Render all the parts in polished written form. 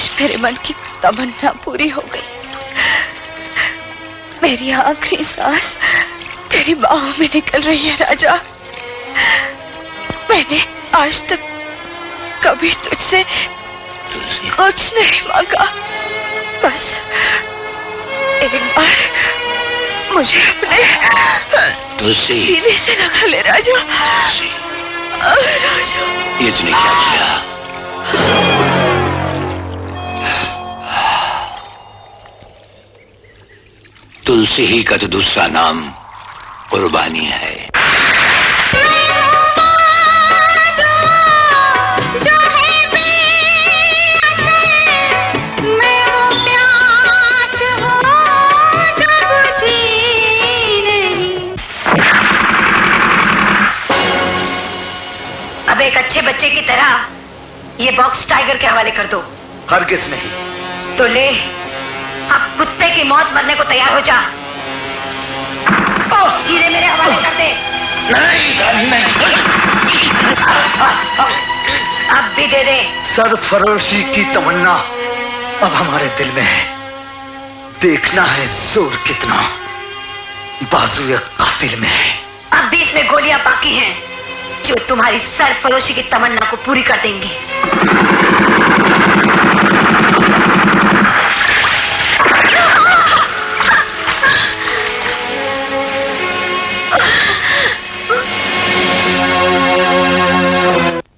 आज मेरे मन की तमन्ना पूरी हो गई। मेरी आखिरी सांस तेरी बाहों में निकल रही है राजा। मैंने आज तक कभी तुझसे कुछ नहीं मांगा, बस एक बार मुझे अपने सीने से लगा ले राजा। राजा, ये तूने क्या किया? तुलसी ही का तो दूसरा नाम कुर्बानी है। अब एक अच्छे बच्चे की तरह ये बॉक्स टाइगर के हवाले कर दो। हरगिज़ नहीं। तो ले, अब कुत्ते की मौत मरने को तैयार हो जा। हीरे मेरे हवाले कर दे। नहीं। अब भी दे दे। सरफरोशी की तमन्ना अब हमारे दिल में है। देखना है जोर कितना बाजुए कातिल में है। अब भी इसमें गोलियां बाकी हैं जो तुम्हारी सरफरोशी की तमन्ना को पूरी कर देंगी।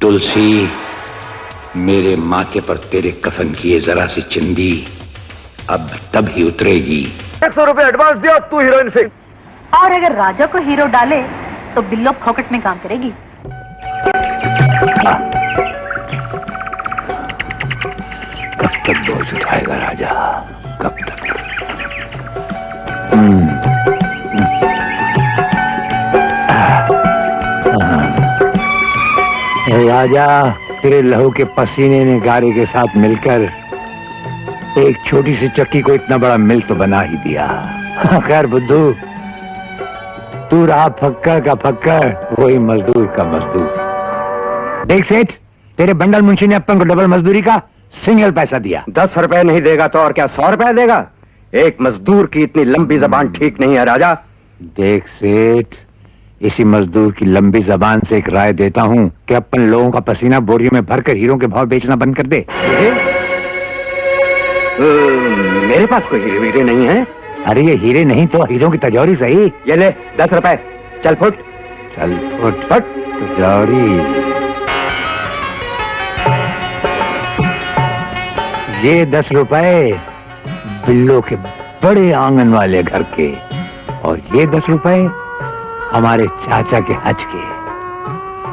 तुलसी, मेरे माथे पर तेरे कफन की ये जरा सी चिंदी अब तब ही उतरेगी। 100 रुपए एडवांस दिया, तू हीरोइन फेंक। और अगर राजा को हीरो डाले तो बिल्लो फोकट में काम करेगी। कब तक बोझ उठाएगा राजा, कब तक? राजा, तेरे लहू के पसीने ने गारे के साथ मिलकर एक छोटी सी चक्की को इतना बड़ा मिल तो बना ही दिया। खैर बुद्धू, तू रहा फक्कर का फक्कर, वही मजदूर का मजदूर। देख सेठ, तेरे बंडल मुंशी ने अपन को डबल मजदूरी का सिंगल पैसा दिया। 10 रुपए नहीं देगा तो और क्या 100 रुपए देगा? एक मजदूर की इतनी लंबी जबान ठीक नहीं है राजा। देख सेठ, इसी मजदूर की लंबी जबान से एक राय देता हूँ कि अपन लोगों का पसीना बोरियों में भरकर हीरों के भाव बेचना बंद कर दे। मेरे पास कोई हीरे वीरे नहीं है। अरे ये हीरे नहीं तो हीरों की तजौरी सही। ये ले 10 रुपए, चल फुट। चल फुट फुट तजौरी। ये 10 रुपए बिल्लो के बड़े आंगन वाले घर के, और ये 10 रुपए हमारे चाचा के हज के।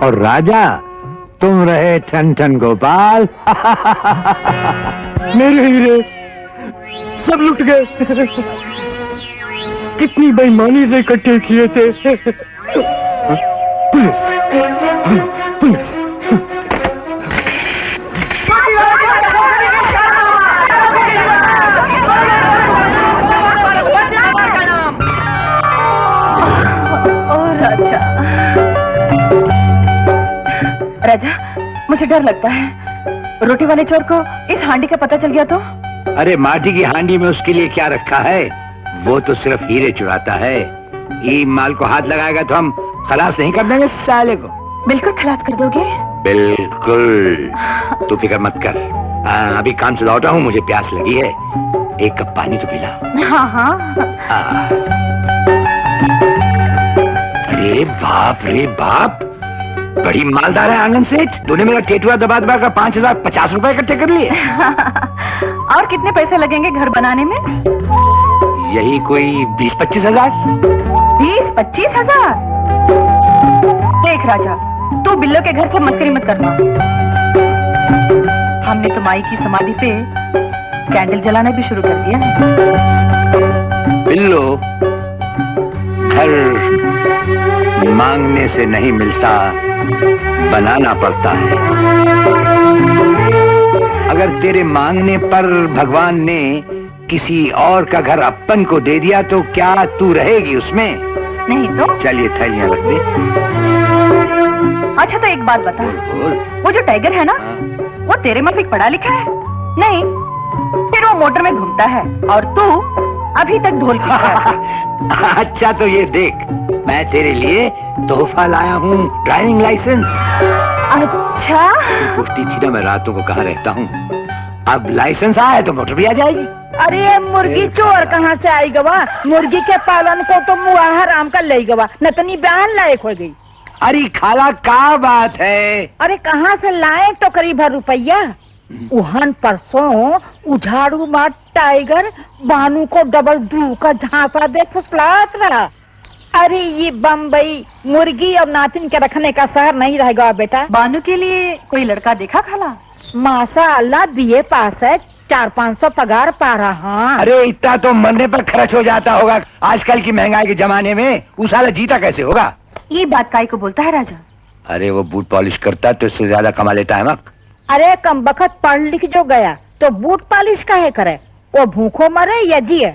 और राजा, तुम रहे ठन ठन गोपाल। मेरे हीरे सब लुट गए। कितनी बेईमानी से इकट्ठे किए थे। Police, police. राजा, मुझे डर लगता है, रोटी वाले चोर को इस हांडी का पता चल गया तो? अरे माटी की हांडी में उसके लिए क्या रखा है, वो तो सिर्फ हीरे चुराता है। ये माल को हाथ लगाएगा तो हम खलास नहीं कर देंगे साले को। बिल्कुल खलास कर दोगे? बिल्कुल, तू फिक्र मत कर। अभी काम से लौटा हूँ, मुझे प्यास लगी है, एक कप पानी तो पिला। हाँ हाँ। अरे बाप रे बाप, बड़ी मालदार है आंगन सेठ। तूने मेरा टेटुआ दबा दबा कर 5050 रुपए इकट्ठे कर लिए। और कितने पैसे लगेंगे घर बनाने में? यही कोई 20-25 हजार। 20-25 हजार? देख राजा, तू बिल्लो के घर से मस्करी मत करना। हमने तो माई की समाधि पे कैंडल जलाना भी शुरू कर दिया है। बिल्लो, घर मांगने से नहीं मिलता, बनाना पड़ता है। अगर तेरे मांगने पर भगवान ने किसी और का घर अपन को दे दिया तो क्या तू रहेगी उसमें? नहीं तो? चलिए थैलियां रख दे। अच्छा तो एक बात बता, बोल। वो जो टाइगर है ना, वो तेरे माफिक पढ़ा लिखा है? नहीं, फिर वो मोटर में घूमता है और तू अभी तक ढोल पीटता है। अच्छा तो ये देख, मैं तेरे लिए तोहफा लाया हूँ, ड्राइविंग लाइसेंस। अच्छा, पूछती थी ना मैं रातों को कहाँ रहता हूँ, अब लाइसेंस आया तो मोटर भी आ जाएगी। अरे मुर्गी चोर कहाँ से आई गवा? मुर्गी के पालन को तो मुआ हराम कर ले गवा, नतनी बयान लायक हो गई। अरे खाला का बात है? अरे कहाँ से लाए तो करीब रुपया। उहन परसों उझाड़ू मार टाइगर बानू को डबल दू का झांसा दे फुसलात रहा। अरे ये बम्बई मुर्गी और नातिन के रखने का शहर नहीं रहेगा बेटा। बानू के लिए कोई लड़का देखा खाला? माशाअल्लाह बीए पास है, 400-500 पगार पा रहा। अरे इतना तो मरने पर खर्च हो जाता होगा, आजकल की महंगाई के जमाने में उस साला जीता कैसे होगा? ये बात काई को बोलता है राजा? अरे वो बूट पॉलिश करता तो इससे ज्यादा कमा लेता है मक। अरे कम बखत पढ़ लिख जो गया तो बूट पॉलिश काहे करे? वो भूखो मरे या जिए?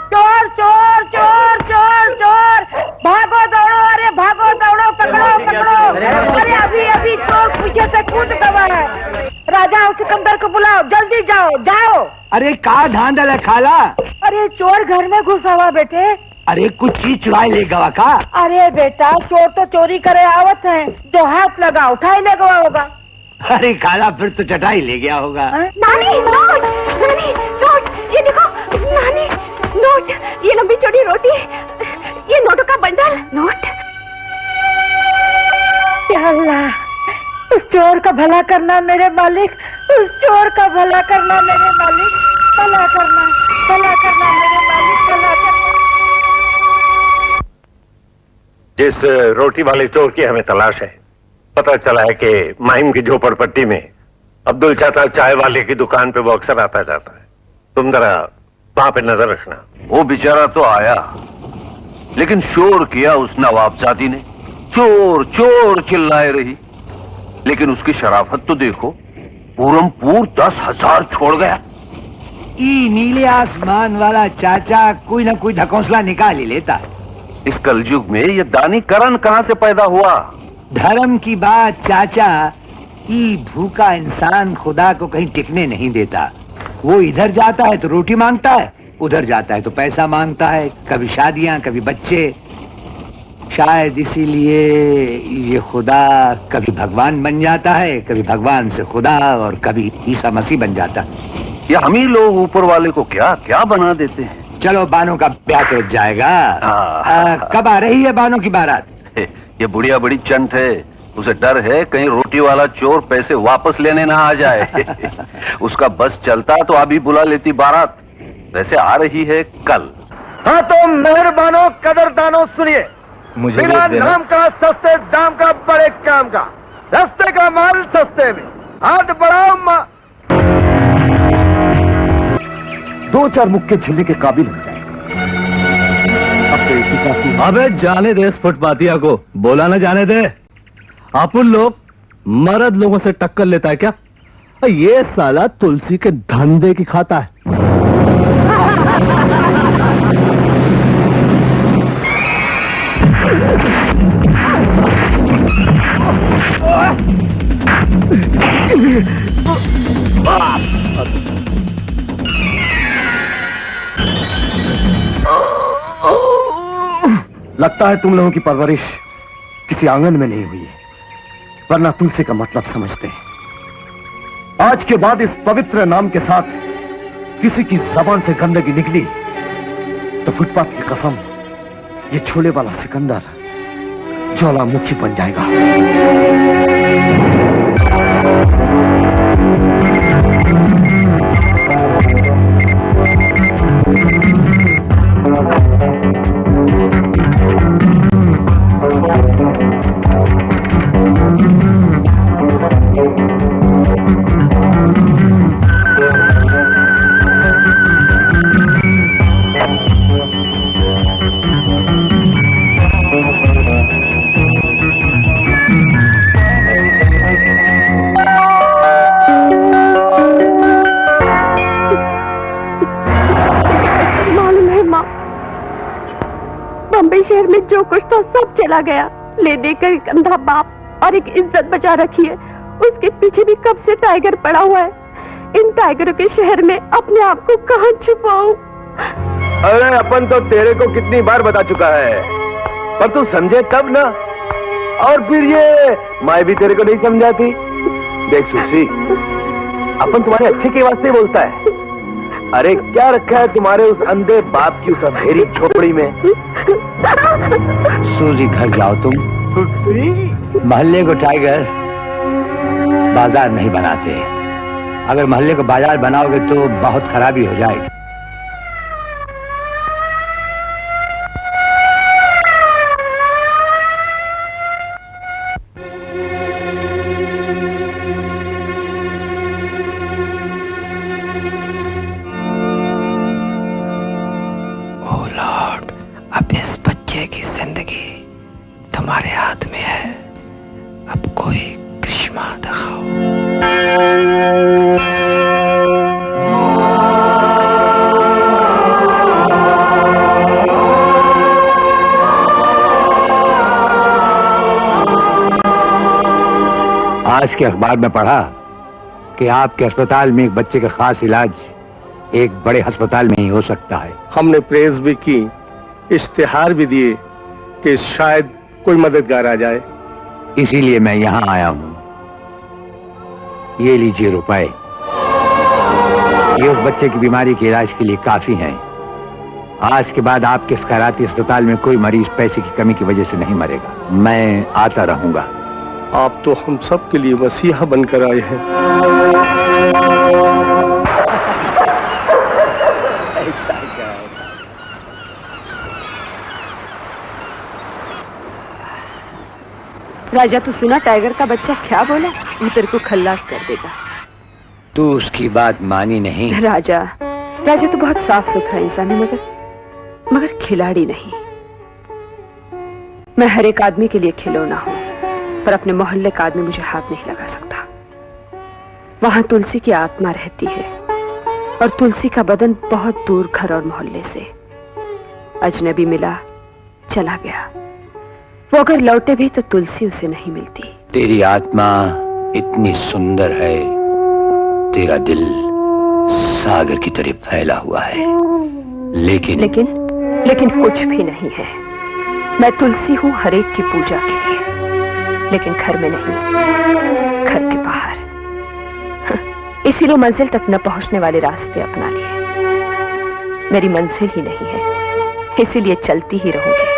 चोर चोर चोर चोर चोर, भागो दौड़ो, अरे भागो दौड़ो, पकड़ो पकड़ो। अरे अभी अभी चोर पीछे से कूद गवा है। राजा और सिकंदर को बुलाओ, जल्दी जाओ जाओ। अरे का धांधल है खाला? अरे चोर घर में घुसा हुआ बेटे। अरे कुछ चीज चुराई ले गवा का? अरे बेटा चोर तो चोरी करे आवत है, जो हाथ लगा उठाई ले गवा होगा। अरे खाला फिर तो चटाई ले गया होगा। नानी नोट, नानी नोट, ये देखो नानी नोट, ये लंबी चौड़ी रोटी, ये नोटों का बंडल। नोट। या अल्लाह, उस चोर का भला करना मेरे मालिक, उस चोर का भला करना मेरे मालिक, भला करना मेरे मालिक, भला करना। जिस रोटी वाले चोर की हमें तलाश है, पता चला है कि माहिम की झोपड़पट्टी में अब्दुल चाचा चाय वाले की दुकान पे वो अक्सर आता जाता है। तुम जरा वहां पे नजर रखना। वो बेचारा तो आया, लेकिन शोर किया उस नवाबजादी ने, चोर चोर चिल्लाए रही। लेकिन उसकी शराफत तो देखो, पूरम पूर 10,000 छोड़ गया। ई नीले आसमान वाला चाचा कोई ना कोई ढकोसला निकाल ही लेता है। इस कलयुग में ये दानी करण कहां से पैदा हुआ? धर्म की बात चाचा, ई भूखा इंसान खुदा को कहीं टिकने नहीं देता। वो इधर जाता है तो रोटी मांगता है, उधर जाता है तो पैसा मांगता है, कभी शादियां कभी बच्चे। शायद इसीलिए ये खुदा कभी भगवान बन जाता है, कभी भगवान से खुदा, और कभी ईसा मसीह बन जाता है। या हम ही लोग ऊपर वाले को क्या क्या बना देते हैं। चलो बानों का ब्याह तो जाएगा। कब आ रही है बानों की बारात? ये बुढ़िया बड़ी चंट है, उसे डर है कहीं रोटी वाला चोर पैसे वापस लेने ना आ जाए। उसका बस चलता तो अभी बुला लेती बारात। वैसे आ रही है कल। हाँ तो मेहरबानों कदरदानों सुनिए, बिना नाम का सस्ते दाम का बड़े काम का, सस्ते का माल सस्ते में, हाथ बढ़ाओ 2-4 मुक्के झेलने के काबिल हो जाए। अब तो एक ही काफी। अबे जाने दे इस फुटपातिया को, बोला ना जाने दे। अपन लोग मर्द लोगों से टक्कर लेता है क्या? ये साला तुलसी के धंधे की खाता है। लगता है तुम लोगों की परवरिश किसी आंगन में नहीं हुई है, वरना तुलसी का मतलब समझते हैं। आज के बाद इस पवित्र नाम के साथ किसी की जबान से गंदगी निकली तो फुटपाथ की कसम, ये छोले वाला सिकंदर ज्वालामुखी बन जाएगा। बम्बई शहर में जो कुछ था सब चला गया, ले देकर एक अंधा बाप और एक इज्जत बचा रखी है, उसके पीछे भी कब से टाइगर पड़ा हुआ है। इन टाइगरों के शहर में अपने आप को कहां छुपाऊं? अरे अपन तो तेरे को कितनी बार बता चुका है, पर तू समझे तब ना। और फिर ये माँ भी तेरे को नहीं समझाती। देख सुसी, अपन तुम्हारे अच्छे के वास्ते बोलता है। अरे क्या रखा है तुम्हारे उस अंधे बाप की उस अंधेरी झोपड़ी में? सूजी घर जाओ तुम। सुसी, मोहल्ले को टाइगर बाजार नहीं बनाते। अगर मोहल्ले को बाजार बनाओगे तो बहुत खराबी हो जाएगी। अब इस बच्चे की जिंदगी तुम्हारे हाथ में है। अब कोई करिश्मा दिखाओ। आज के अखबार में पढ़ा कि आपके अस्पताल में एक बच्चे का खास इलाज एक बड़े अस्पताल में ही हो सकता है। हमने प्रेस भी की, इश्तिहार भी दिए कि शायद कोई मददगार आ जाए। इसीलिए मैं यहाँ आया हूँ। ये लीजिए रुपए। ये उस बच्चे की बीमारी के इलाज के लिए काफी हैं। आज के बाद आपके इस खैराती अस्पताल में कोई मरीज पैसे की कमी की वजह से नहीं मरेगा। मैं आता रहूंगा। आप तो हम सब के लिए मसीहा बनकर आए हैं। राजा, तू सुना टाइगर का बच्चा क्या बोला? वो तेरे को खल्लास कर देगा। तू उसकी बात मानी नहीं। राजा तो बहुत साफ सुथरा इंसान है, मगर खिलाड़ी नहीं। मैं हर एक आदमी के लिए खिलौना हूं, पर अपने मोहल्ले का आदमी मुझे हाथ नहीं लगा सकता। वहां तुलसी की आत्मा रहती है, और तुलसी का बदन बहुत दूर घर और मोहल्ले से। अजनबी मिला, चला गया। वो अगर लौटे भी तो तुलसी उसे नहीं मिलती। तेरी आत्मा इतनी सुंदर है, तेरा दिल सागर की तरह फैला हुआ है, लेकिन कुछ भी नहीं है। मैं तुलसी हूँ हर एक की पूजा के लिए, लेकिन घर में नहीं, घर के बाहर। इसीलिए मंजिल तक न पहुंचने वाले रास्ते अपना लिए। मेरी मंजिल ही नहीं है, इसीलिए चलती ही रहूंगी।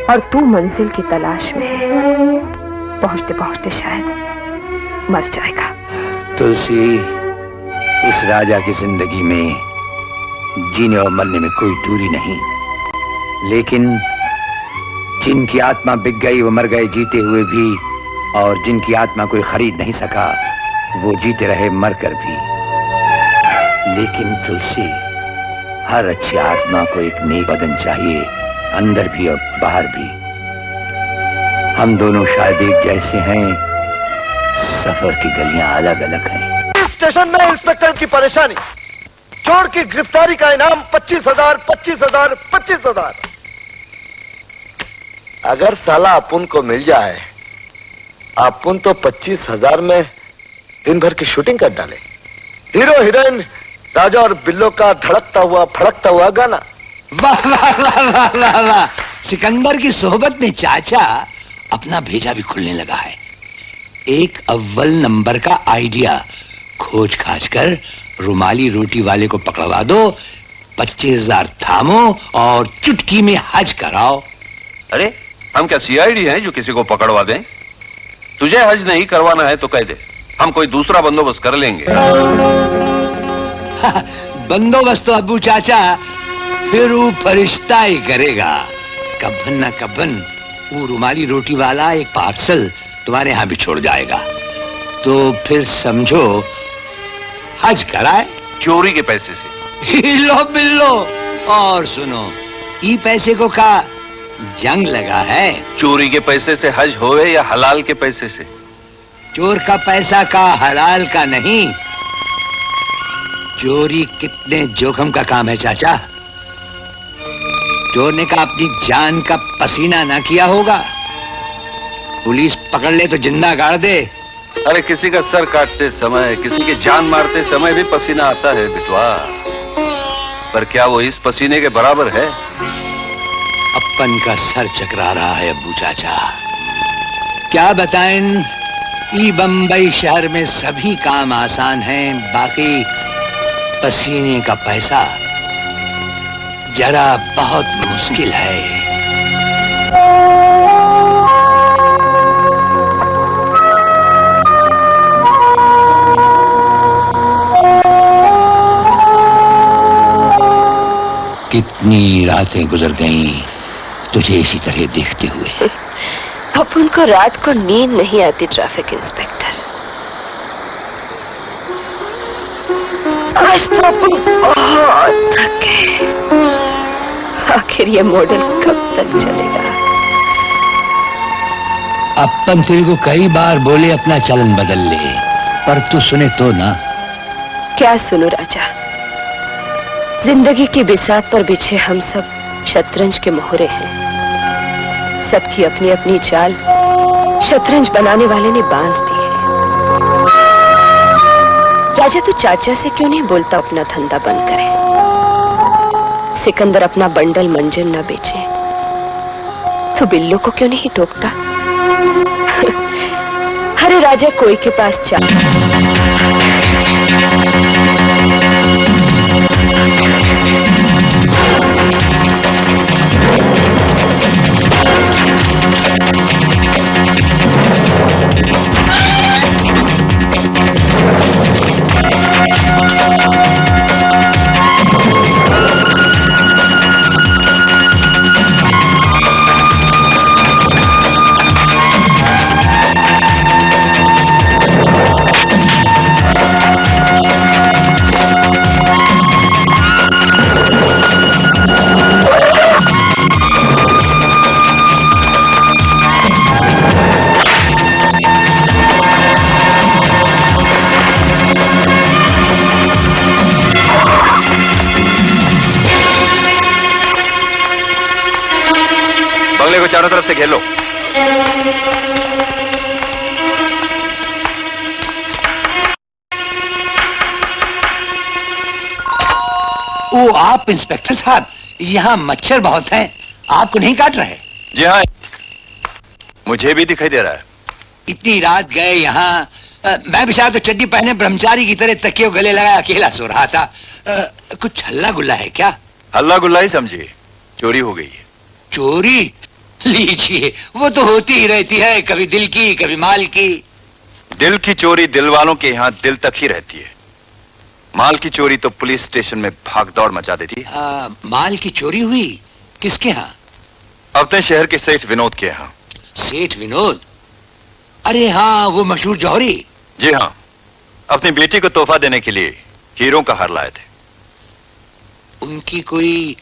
और तू मंजिल की तलाश में है, पहुंचते पहुंचते शायद मर जाएगा। तुलसी, इस राजा की जिंदगी में जीने और मरने में कोई दूरी नहीं, लेकिन जिनकी आत्मा बिक गई वो मर गए जीते हुए भी, और जिनकी आत्मा कोई खरीद नहीं सका वो जीते रहे मरकर भी। लेकिन तुलसी, हर अच्छी आत्मा को एक नेक बदन चाहिए, अंदर भी और बाहर भी। हम दोनों शायद एक जैसे हैं, सफर की गलियां अलग अलग हैं। स्टेशन में इंस्पेक्टर की परेशानी, चोर की गिरफ्तारी का इनाम 25,000, 25,000, 25,000। अगर साला अपुन को मिल जाए, अपुन तो 25,000 में दिन भर की शूटिंग कर डाले। हीरो हीरोइन, राजा और बिल्लो का धड़कता हुआ फड़कता हुआ गाना। वाह वाह वाह वाह वाह वाह। सिकंदर की सोहबत में चाचा अपना भेजा भी खुलने लगा है। एक अव्वल नंबर का आइडिया खोज खाज कर रुमाली रोटी वाले को पकड़वा दो, 25,000 थामो और चुटकी में हज कराओ। अरे हम क्या सीआईडी हैं जो किसी को पकड़वा दें? तुझे हज नहीं करवाना है तो कह दे, हम कोई दूसरा बंदोबस्त कर लेंगे। बंदोबस्त तो अबू चाचा फिर वो फरिश्ता ही करेगा। कब्बन ना कब्बन वो रुमाली रोटी वाला एक पार्सल तुम्हारे यहाँ भी छोड़ जाएगा, तो फिर समझो हज कराए चोरी के पैसे से। हिलो बिल्लो। और सुनो, ई पैसे को का जंग लगा है। चोरी के पैसे से हज होवे या हलाल के पैसे से? चोर का पैसा का हलाल का नहीं। चोरी कितने जोखम का काम है चाचा। चोर ने का अपनी जान का पसीना ना किया होगा, पुलिस पकड़ ले तो जिंदा गाड़ दे, अरे किसी का सर काटते समय, किसी की जान मारते समय भी पसीना आता है बिटवा, पर क्या वो इस पसीने के बराबर है? अपन का सर चकरा रहा है अब्बू चाचा। क्या बताएं, ई बंबई शहर में सभी काम आसान हैं, बाकी पसीने का पैसा जरा बहुत मुश्किल है। कितनी रातें गुजर गईं तुझे इसी तरह देखते हुए। अब उनको रात को नींद नहीं आती ट्रैफिक इंस्पेक्टर। आज तो अपन बहुत थके। आखिर ये मॉडल कब तक चलेगा? अपन तेरे को कई बार बोले अपना चलन बदल ले, पर तू सुने तो ना। क्या सुनो राजा? जिंदगी की बिसात पर बिछे हम सब शतरंज के मोहरे हैं। सबकी अपनी अपनी चाल शतरंज बनाने वाले ने बांध दी है। राजा तू चाचा से क्यों नहीं बोलता अपना धंधा बंद करे? सिकंदर अपना बंडल मंजन न बेचे तो बिल्लो को क्यों नहीं टोकता? अरे राजा, कोई के पास बंगले को चारों तरफ से घेर लो। ओ आप इंस्पेक्टर साहब, यहाँ मच्छर बहुत हैं, आपको नहीं काट रहे? जी हाँ, मुझे भी दिखाई दे रहा है। इतनी रात गए यहाँ, मैं बेचारा तो चड्डी पहने ब्रह्मचारी की तरह तकियों गले लगाए अकेला सो रहा था। कुछ हल्ला गुल्ला है क्या? हल्ला गुल्ला ही समझिए, चोरी हो गई है। चोरी? लीजिए, वो तो होती ही रहती है, कभी दिल की कभी माल की। दिल की चोरी दिल वालों के यहाँ दिल तक ही रहती है। माल की चोरी तो पुलिस स्टेशन में भाग दौड़ मचा देती है। माल की चोरी हुई? किसके यहाँ? अपने शहर के सेठ विनोद के यहाँ। सेठ विनोद? अरे हाँ, वो मशहूर जौहरी। जी हाँ, अपनी बेटी को तोहफा देने के लिए हीरों का हार लाए थे। उनकी कोई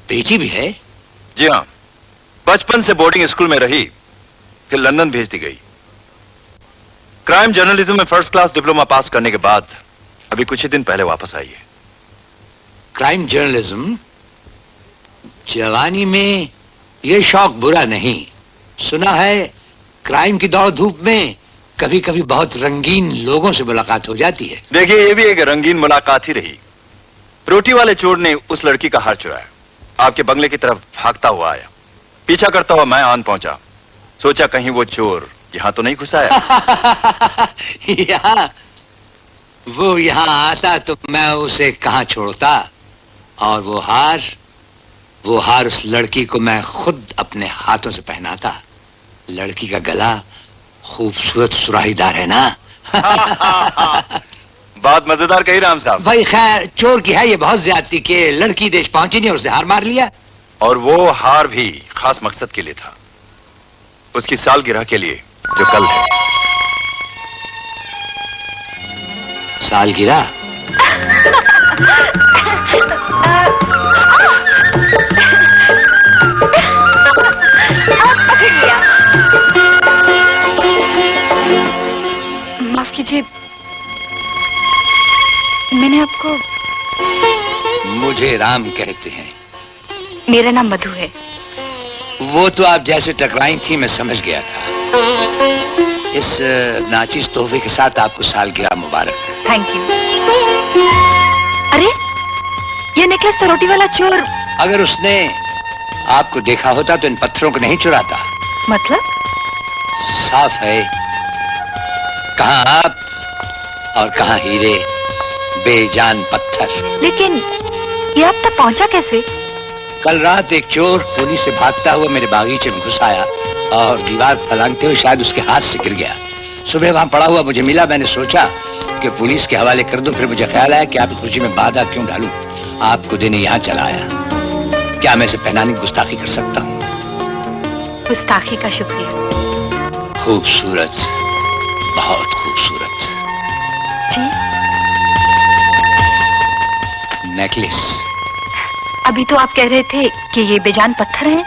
बेटी भी है? जी हाँ, बचपन से बोर्डिंग स्कूल में रही, फिर लंदन भेज दी गई। क्राइम जर्नलिज्म में फर्स्ट क्लास डिप्लोमा पास करने के बाद अभी कुछ ही दिन पहले वापस आई है। Crime journalism? जवानी में ये शौक बुरा नहीं। सुना है क्राइम की दौड़ धूप में कभी कभी बहुत रंगीन लोगों से मुलाकात हो जाती है। देखिए, ये भी एक रंगीन मुलाकात ही रही। रोटी वाले चोर ने उस लड़की का हार चुराया, आपके बंगले की तरफ भागता हुआ आया। पीछा करता हुआ मैं आन पहुंचा, सोचा कहीं वो चोर यहां तो नहीं घुसाया। यहाँ वो यहाँ आता तो मैं उसे कहां छोड़ता, और वो हार उस लड़की को मैं खुद अपने हाथों से पहनाता। लड़की का गला खूबसूरत सुराहीदार है ना। बात मजेदार कही राम साहब। भाई खैर, चोर की है ये बहुत ज्यादती के लड़की देश पहुंची नहीं और उसने हार मार लिया। और वो हार भी खास मकसद के लिए था, उसकी सालगिरह के लिए जो कल है। सालगिरह? माफ कीजिए, मैंने आपको... मुझे राम कहते हैं। मेरा नाम मधु है। वो तो आप जैसे टकराई थी मैं समझ गया था। इस नाचिस तोहफे के साथ आपको सालगिरह मुबारक। Thank you. अरे ये नेकलेस तो रोटी वाला चोर। अगर उसने आपको देखा होता तो इन पत्थरों को नहीं चुराता। मतलब? साफ है, कहां आप और कहां हीरे, बेजान पत्थर। लेकिन ये अब तक पहुंचा कैसे? कल रात एक चोर पुलिस से भागता हुआ मेरे बागीचे में घुस आया और दीवार फलांगते हुए शायद उसके हाथ से गिर गया। सुबह वहां पड़ा हुआ मुझे मिला। मैंने सोचा कि पुलिस के हवाले कर दूं, फिर मुझे ख्याल आया कि आपकी खुशी में बाधा क्यों डालूं। आपको देने यहाँ चला आया। क्या मैं इसे पहनाने की गुस्ताखी कर सकता हूँ? गुस्ताखी का शुक्रिया। खूबसूरत, बहुत खूबसूरत। जी? नेकलेस। अभी तो आप कह रहे थे कि ये बेजान पत्थर हैं।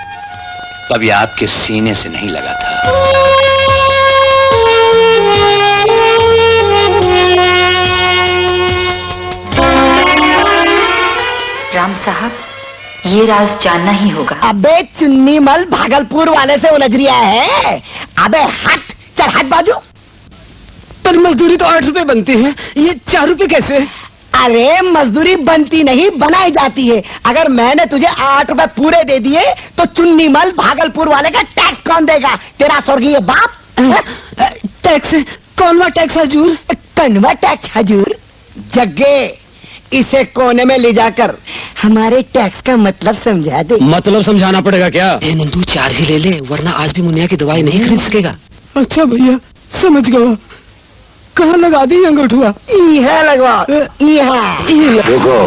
तब ये आपके सीने से नहीं लगा था। राम साहब, ये राज जानना ही होगा। अबे चुन्नी मल भागलपुर वाले से उलझ रिया है। अबे हट, चल हट बाजू। पर मजदूरी तो 8 रुपए बनती है, ये 4 रुपए कैसे? अरे मजदूरी बनती नहीं, बनाई जाती है। अगर मैंने तुझे 8 रुपए पूरे दे दिए तो चुन्नी मल भागलपुर वाले का टैक्स कौन देगा? तेरा स्वर्गीय बाप। टैक्स? कौन टैक्स हजूर? कन्वा टैक्स हजूर। जग्गे, इसे कोने में ले जाकर हमारे टैक्स का मतलब समझा दे। मतलब समझाना पड़ेगा क्या? नंदू 4 ही ले ले, वरना आज भी मुनिया की दवाई नहीं खरीद सकेगा। अच्छा भैया, समझ गया। कहाँ लगा दी अंगूठा? यहाँ लगवा, यहाँ। देखो,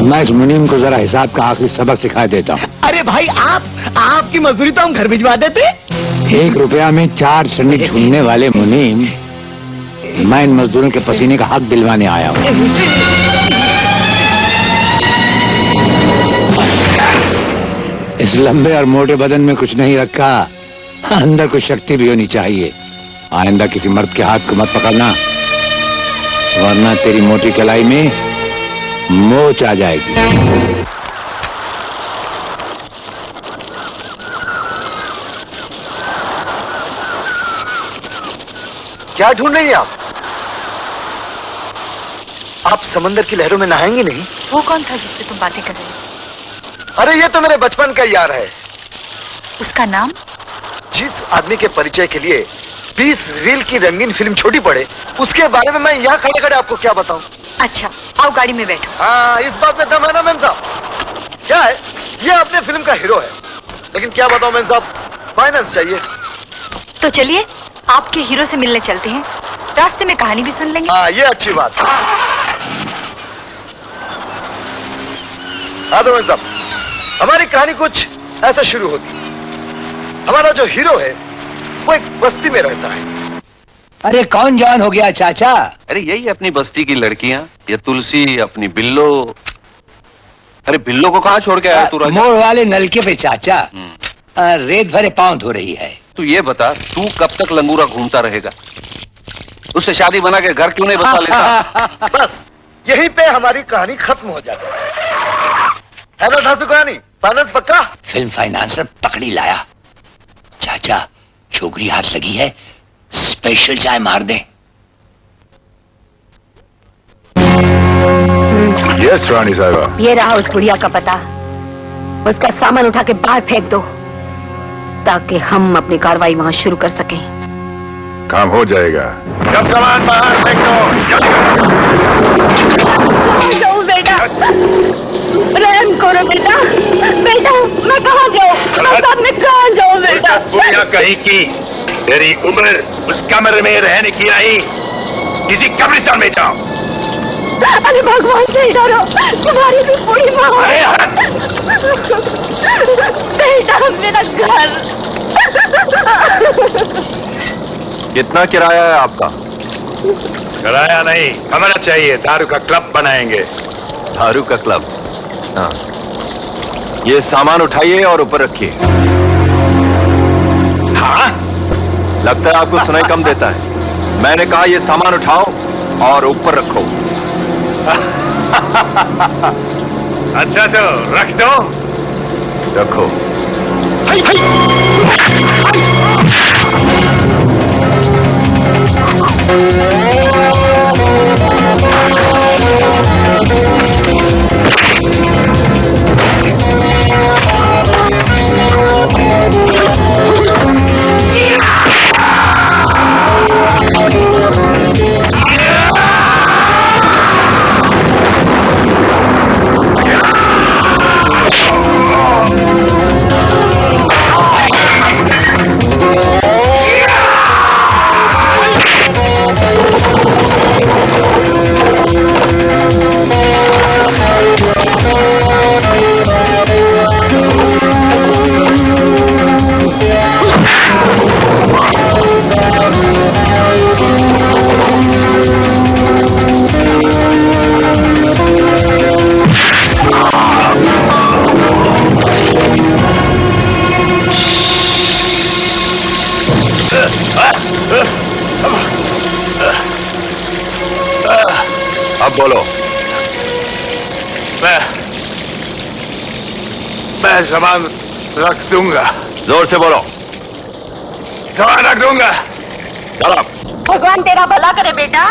मैं इस मुनीम को जरा हिसाब का आखिरी सबक सिखा देता हूँ। अरे भाई, आपकी मजदूरी तो हम घर भिजवा देते। 1 रुपया में 4 चन्नी ढूंढने वाले मुनीम, मैं इन मजदूरों के पसीने का हक दिलवाने आया हूँ। इस लंबे और मोटे बदन में कुछ नहीं रखा, अंदर कुछ शक्ति भी होनी चाहिए। आइंदा किसी मर्द के हाथ को मत पकड़ना, वरना तेरी मोटी कलाई में मोच आ जाएगी। क्या ढूंढ रही हैं आप? आप समंदर की लहरों में नहाएंगी नहीं? वो कौन था जिससे तुम बातें कर रहे हो? अरे ये तो मेरे बचपन का यार है। उसका नाम? जिस आदमी के परिचय के लिए 20 रील की रंगीन फिल्म छोटी पड़े, उसके बारे में मैं यहाँ खड़े खड़े आपको क्या बताऊं? अच्छा, आओ गाड़ी में बैठो। हाँ, इस बात में दम है ना मेम साहब? क्या है, ये अपने फिल्म का हीरो है, लेकिन क्या बताऊं मेम साहब, फाइनेंस चाहिए। तो चलिए आपके हीरो से मिलने चलते हैं, रास्ते में कहानी भी सुन लेंगे। हाँ, ये अच्छी बात। हाँ तो मेम साहब, हमारी कहानी कुछ ऐसा शुरू होती। हमारा जो हीरो है वो एक बस्ती में रहता है। अरे कौन जवान हो गया चाचा? अरे यही अपनी बस्ती की लड़कियां, ये तुलसी, अपनी बिल्लो। अरे बिल्लो को कहाँ छोड़ के आया तू राजा? मोड़ वाले नलके पे चाचा, रेत भरे पांव धो रही है। तू ये बता, तू कब तक लंगूरा घूमता रहेगा? उससे शादी बना के घर क्यों नहीं बसा लेता? बस यहीं पे हमारी कहानी खत्म हो जाती है ना धांसू कहानी? फाइनेंस पक्का? फिल्म फाइनेंसर पकड़ी लाया। चाचा, छोकरी हाथ लगी है, स्पेशल चाय मार दे। यस रानी साहिबा। ये रहा उस बुढ़िया का पता। उसका सामान उठा के बाहर फेंक दो, ताकि हम अपनी कार्रवाई वहां शुरू कर सकें। काम हो जाएगा। जब सामान बाहर फेंक दो। बेटा, रहम करो बेटा। बेटा, मैं कहाँ जाऊँ? मैं कहाँ जाऊँ बेटा? दुनिया कहीं की तेरी उम्र उस कमरे में रहने की नहीं, किसी कब्रिस्तान में जाओ। अरे भगवान से डरो, तुम्हारी भी पूरी माँ है। बेटा, मेरा घर। कितना किराया है आपका? किराया नहीं, कमरा चाहिए। दारू का क्लब बनाएंगे। दारू का क्लब? हाँ, ये सामान उठाइए और ऊपर रखिए। हाँ, लगता है आपको सुनाई कम देता है। मैंने कहा ये सामान उठाओ और ऊपर रखो। अच्छा तो रख दो। रखो। अब बोलो। मैं सामान रख दूंगा। जोर से बोलो। सामान रख दूंगा। चलो। भगवान तेरा भला करे बेटा।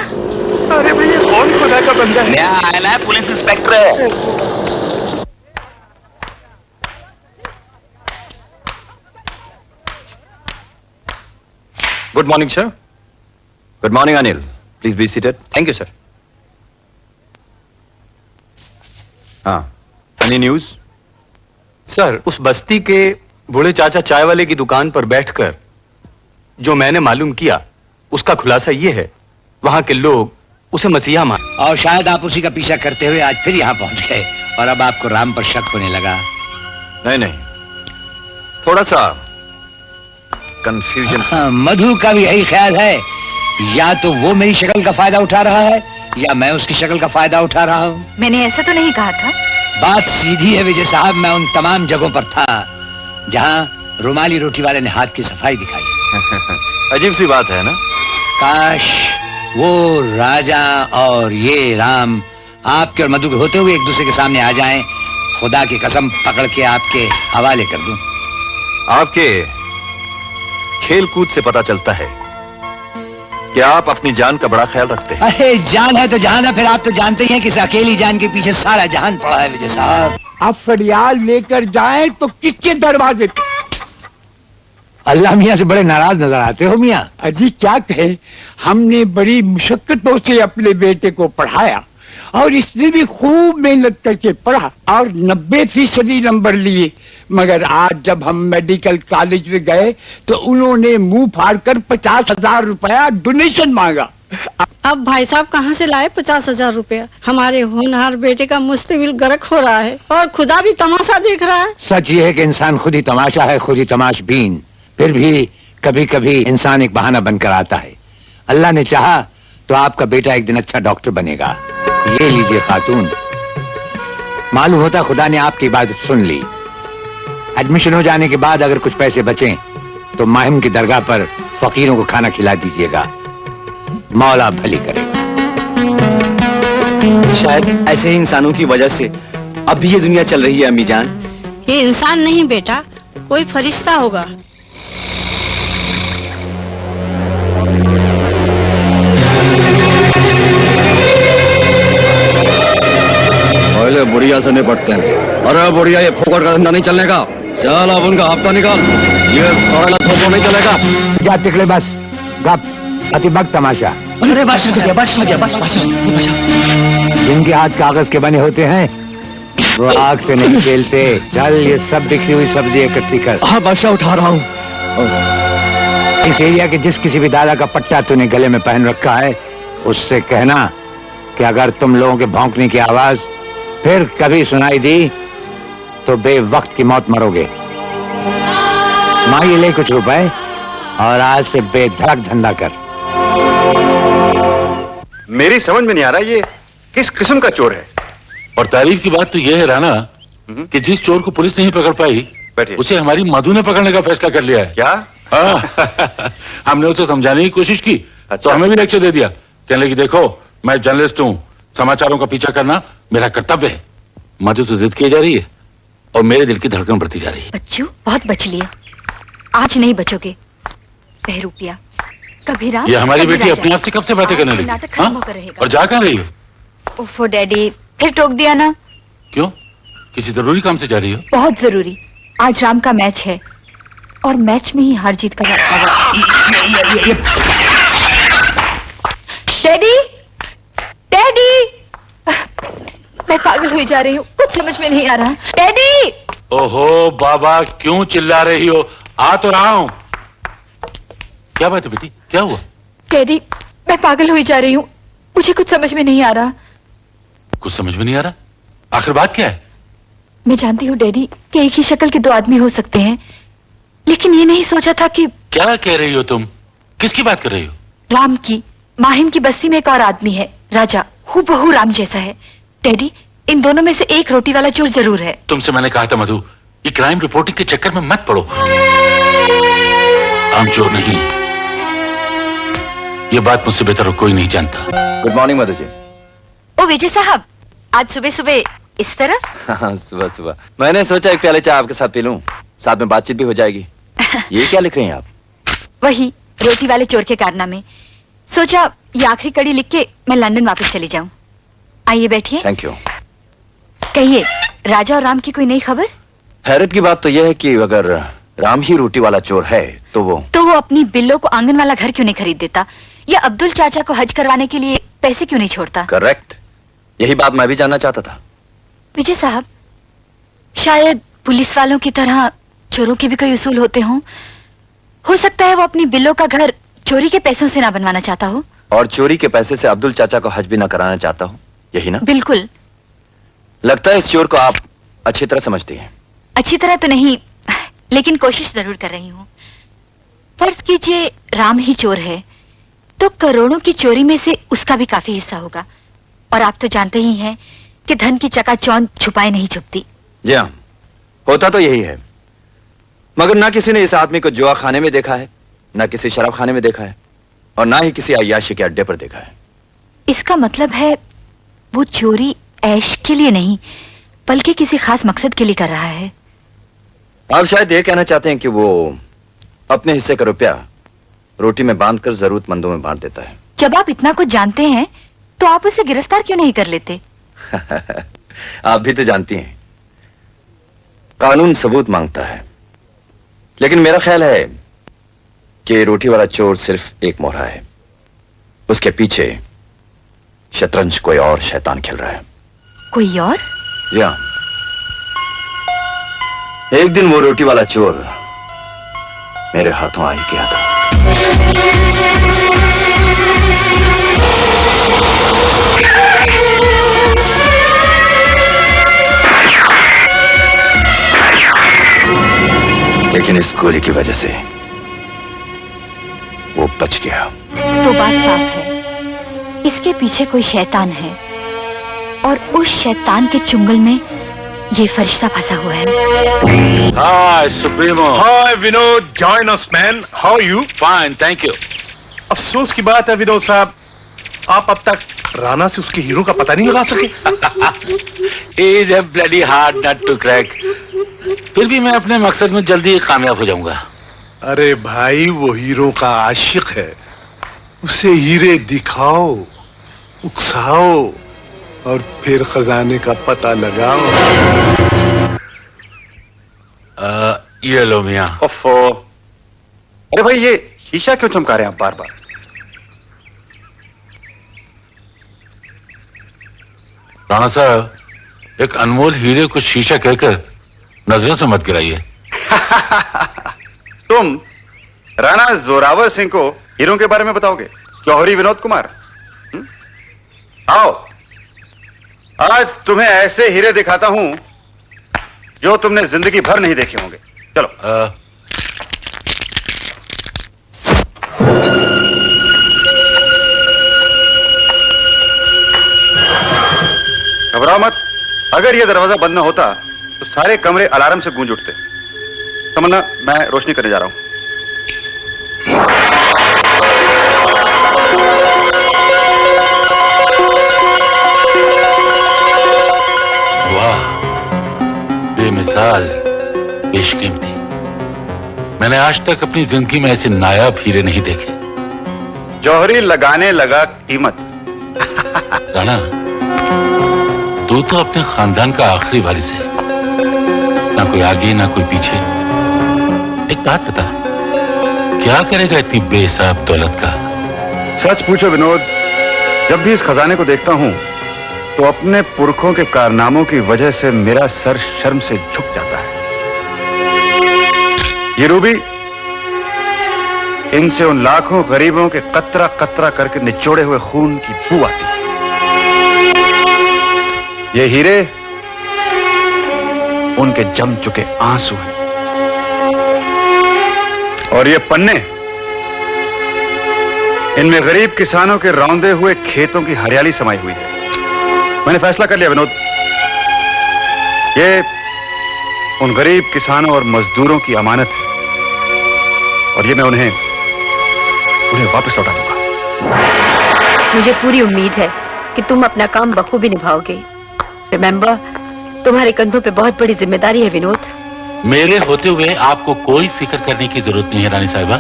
अरे भैया कौन खुदा का बंदा है? नया आया है, पुलिस इंस्पेक्टर है। Good morning sir. Good morning Anil, please be seated. Thank you sir. हाँ, एनी न्यूज? सर, उस बस्ती के बूढ़े चाचा चाय वाले की दुकान पर बैठकर जो मैंने मालूम किया, उसका खुलासा ये है, वहां के लोग उसे मसीहा मान। और शायद आप उसी का पीछा करते हुए आज फिर यहाँ पहुंच गए और अब आपको राम पर शक होने लगा। नहीं नहीं, थोड़ा सा कंफ्यूजन। हाँ, मधु का भी यही ख्याल है, या तो वो मेरी शक्ल का फायदा उठा रहा है या मैं उसकी शक्ल का फायदा उठा रहा हूँ। मैंने ऐसा तो नहीं कहा था। बात सीधी है विजय साहब, मैं उन तमाम जगहों पर था जहाँ रुमाली रोटी वाले ने हाथ की सफाई दिखाई। अजीब सी बात है ना। काश वो राजा और ये राम आपके और मधु के होते हुए एक दूसरे के सामने आ जाएं, खुदा की कसम पकड़ के आपके हवाले कर दूं। आपके खेल कूद से पता चलता है कि आप अपनी जान का बड़ा ख्याल रखते हैं। अरे जान है तो जहान है, फिर आप तो जानते ही हैं कि इस अकेली जान के पीछे सारा जहान पड़ा है विजय साहब। आप फरियाद लेकर जाएं तो किसके दरवाजे पे? अल्लाह मियाँ से बड़े नाराज नजर आते हो मियाँ। अजी क्या कहे, हमने बड़ी मुशक्कतों से अपने बेटे को पढ़ाया और इसने भी खूब मेहनत करके पढ़ा और 90% नंबर लिए, मगर आज जब हम मेडिकल कॉलेज में गए तो उन्होंने मुंह फाड़कर 50,000 रुपया डोनेशन मांगा। अब भाई साहब कहाँ से लाए 50,000 रुपया? हमारे होनहार बेटे का मुस्तकबिल गर्क हो रहा है और खुदा भी तमाशा देख रहा है। सच ये है कि इंसान खुद ही तमाशा है, खुद ही तमाशबीन। फिर भी कभी कभी इंसान एक बहाना बनकर आता है। अल्लाह ने चाहा तो आपका बेटा एक दिन अच्छा डॉक्टर बनेगा। ये लीजिए खातून, मालूम होता खुदा ने आपकी इबादत सुन ली। एडमिशन हो जाने के बाद अगर कुछ पैसे बचें तो माहिम की दरगाह पर फकीरों को खाना खिला दीजिएगा, मौला भली करेगा। शायद ऐसे ही इंसानों की वजह से अब भी ये दुनिया चल रही है अम्मी जान। ये इंसान नहीं बेटा, कोई फरिश्ता होगा। पहले बुढ़िया से निपटते हैं। अरे बुढ़िया, ये फोकट का धंधा नहीं चलने का। चल अब उनका हफ्ता निकाल, ये सारा थोपो नहीं चलेगा। जा तिकड़े बस, गप अतिबक तमाशा। अरे बादशाह गया, बादशाह गया, बादशाह। जिनके हाथ कागज के बने होते हैं वो आग से नहीं खेलते। चल ये सब बिखरी हुई सब्जी इकट्ठी कर। हाँ बादशाह, उठा रहा हूँ। इस एरिया के जिस किसी भी दादा का पट्टा तूने गले में पहन रखा है उससे कहना कि अगर तुम लोगों के भौंकने की आवाज फिर कभी सुनाई दी तो बेवक्त की मौत मरोगे। मांगी ले कुछ रुपए और आज से बेधड़क धंधा कर। मेरी समझ में नहीं आ रहा ये किस किस्म का चोर है। और तारीफ की बात तो यह है राणा कि जिस चोर को पुलिस नहीं पकड़ पाई उसे हमारी मधु ने पकड़ने का फैसला कर लिया है। क्या? हमने उसे समझाने की कोशिश की तो हमें भी लेक्चर दे दिया। कहने लगी देखो मैं जर्नलिस्ट हूँ, समाचारों का पीछा करना मेरा कर्तव्य है। मधु तो जिद की जा रही है और मेरे दिल की धड़कन बढ़ती जा रही है। बच्चू बहुत बच लिया, आज नहीं बचोगे। बहरूपिया कभी राम ये हमारी कभी बेटी राजा। अपने आप से कब से बातें करने लगी? नाटक खत्म हाँ? होकर रहेगा। और जा कहाँ रही हो? ओफो डैडी, फिर टोक दिया ना। क्यों, किसी जरूरी काम से जा रही हो? बहुत जरूरी, आज राम का मैच है और मैच में ही हार जीत का डैडी, डैडी, मैं पागल हुई जा रही हूँ, कुछ समझ में नहीं आ रहा। डैडी! ओहो बाबा, क्यों चिल्ला रही हो? आ तो रहा हूँ। क्या बात है बेटी, क्या हुआ? डैडी, मैं पागल हुई जा रही हूँ, मुझे कुछ समझ में नहीं आ रहा। कुछ समझ में नहीं आ रहा? आखिर बात क्या है? मैं जानती हूँ डैडी कि एक ही शक्ल के दो आदमी हो सकते हैं, लेकिन ये नहीं सोचा था कि। क्या कह रही हो तुम? किसकी बात कर रही हो? राम की। माहिम की बस्ती में एक और आदमी है, राजा, हूबहू राम जैसा है। डैडी, इन दोनों में से एक रोटी वाला चोर जरूर है। तुमसे मैंने कहा था मधु, ये क्राइम रिपोर्टिंग के चक्कर में मत पड़ो। राम चोर नहीं, ये बात मुझसे बेहतर कोई नहीं जानता। Good morning Madhu ji. ओ विजय साहब, आज सुबह सुबह इस तरफ? हाँ, सुबह सुबह मैंने सोचा एक प्याले चाय आपके साथ पी लूं, साथ में बातचीत भी हो जाएगी। ये क्या लिख रही हैं आप? वही रोटी वाले चोर के कारनामे। सोचा ये आखिरी कड़ी लिख के मैं लंदन वापस चली जाऊं। आइए बैठिए। Thank you. कहिए, राजा और राम की कोई नई खबर? हैरत की बात तो यह है कि अगर राम ही रोटी वाला चोर है तो वो अपनी बिल्लो को आंगन वाला घर क्यों नहीं खरीद देता, या अब्दुल चाचा को हज करवाने के लिए पैसे क्यों नहीं छोड़ता? करेक्ट, यही बात मैं भी जानना चाहता था। विजय साहब, शायद पुलिस वालों की तरह चोरों के भी कोई उसूल होते हों। हो सकता है वो अपनी बिल्लो का घर चोरी के पैसों से ना बनवाना चाहता हो, और चोरी के पैसे से अब्दुल चाचा को हज भी ना कराना चाहता हो, यही ना? बिल्कुल। लगता है इस चोर को आप अच्छी तरह समझती हैं। अच्छी तरह तो नहीं, लेकिन कोशिश जरूर कर रही हूँ। फर्ज कीजिए राम ही चोर है, तो करोड़ों की चोरी में से उसका भी काफी हिस्सा होगा। और आप तो जानते ही हैं कि धन की चकाचौंध छुपाए नहीं छुपती। जी हाँ, होता तो यही है, मगर ना किसी ने इस आदमी को जुआ खाने में देखा है, ना किसी शराब खाने में देखा है, और ना ही किसी अय्याशी के अड्डे पर देखा है। इसका मतलब है वो चोरी ऐश के लिए नहीं, बल्कि किसी खास मकसद के लिए कर रहा है। आप शायद ये कहना चाहते हैं कि वो अपने हिस्से का रुपया रोटी में बांधकर जरूरतमंदों में बांट देता है। जब आप इतना कुछ जानते हैं तो आप उसे गिरफ्तार क्यों नहीं कर लेते? आप भी तो जानती हैं, कानून सबूत मांगता है, लेकिन मेरा ख्याल है कि रोटी वाला चोर सिर्फ एक मोहरा है, उसके पीछे शतरंज कोई और शैतान खेल रहा है। कोई और? जी हाँ, एक दिन वो रोटी वाला चोर मेरे हाथों आ ही गया था। लेकिन इस गोली की वजह से वो बच गया। तो बात साफ है, इसके पीछे कोई शैतान है, और उस शैतान के चुंगल में ये फरिश्ता फंसा हुआ है। Hi supremo. Hi Vinod, join us man, how you? Fine, thank you. अफसोस की बात है विनोद साहब, आप अब तक राणा से उसके हीरो का पता नहीं लगा सके। Is a bloody hard nut to crack. फिर भी मैं अपने मकसद में जल्दी कामयाब हो जाऊंगा। अरे भाई, वो हीरो का आशिक है, उसे हीरे दिखाओ, उकसाओ, और फिर खजाने का पता लगाओ। ये लो मियां। ओफो, अरे भाई ये शीशा क्यों चमका रहे हैं आप बार बार? राणा साहब, एक अनमोल हीरे को शीशा कहकर नजरों से मत गिराइए। तुम राणा जोरावर सिंह को हीरो के बारे में बताओगे? जौहरी विनोद कुमार? आओ, आज तुम्हें ऐसे हीरे दिखाता हूं जो तुमने जिंदगी भर नहीं देखे होंगे। चलो। घबराओ मत, अगर यह दरवाजा बंद न होता तो सारे कमरे अलार्म से गूंज उठते। तमन्ना, मैं रोशनी करने जा रहा हूं। बेमिसाल, बेशकीमती। मैंने आज तक अपनी जिंदगी में ऐसे नायाब हीरे नहीं देखे। जौहरी लगाने लगा कीमत। राणा, तू तो अपने खानदान का आखिरी वारिस है, ना कोई आगे ना कोई पीछे। एक बात बता, क्या करेगा इतनी बेहिसाब दौलत का? सच पूछो विनोद, जब भी इस खजाने को देखता हूं तो अपने पुरखों के कारनामों की वजह से मेरा सर शर्म से झुक जाता है। ये रूबी, इनसे उन लाखों गरीबों के कतरा कतरा करके निचोड़े हुए खून की बू आती है। ये हीरे उनके जम चुके आंसू हैं, और ये पन्ने इनमें गरीब किसानों के रौंदे हुए खेतों की हरियाली समाई हुई है। मैंने फैसला कर लिया विनोद, ये उन गरीब किसानों और मजदूरों की अमानत है, और ये मैं उन्हें वापस लौटा दूंगा। मुझे पूरी उम्मीद है कि तुम अपना काम बखूबी निभाओगे। रिमेम्बर, तुम्हारे कंधों पे बहुत बड़ी जिम्मेदारी है विनोद। मेरे होते हुए आपको कोई फिक्र करने की जरूरत नहीं है रानी साहिबा।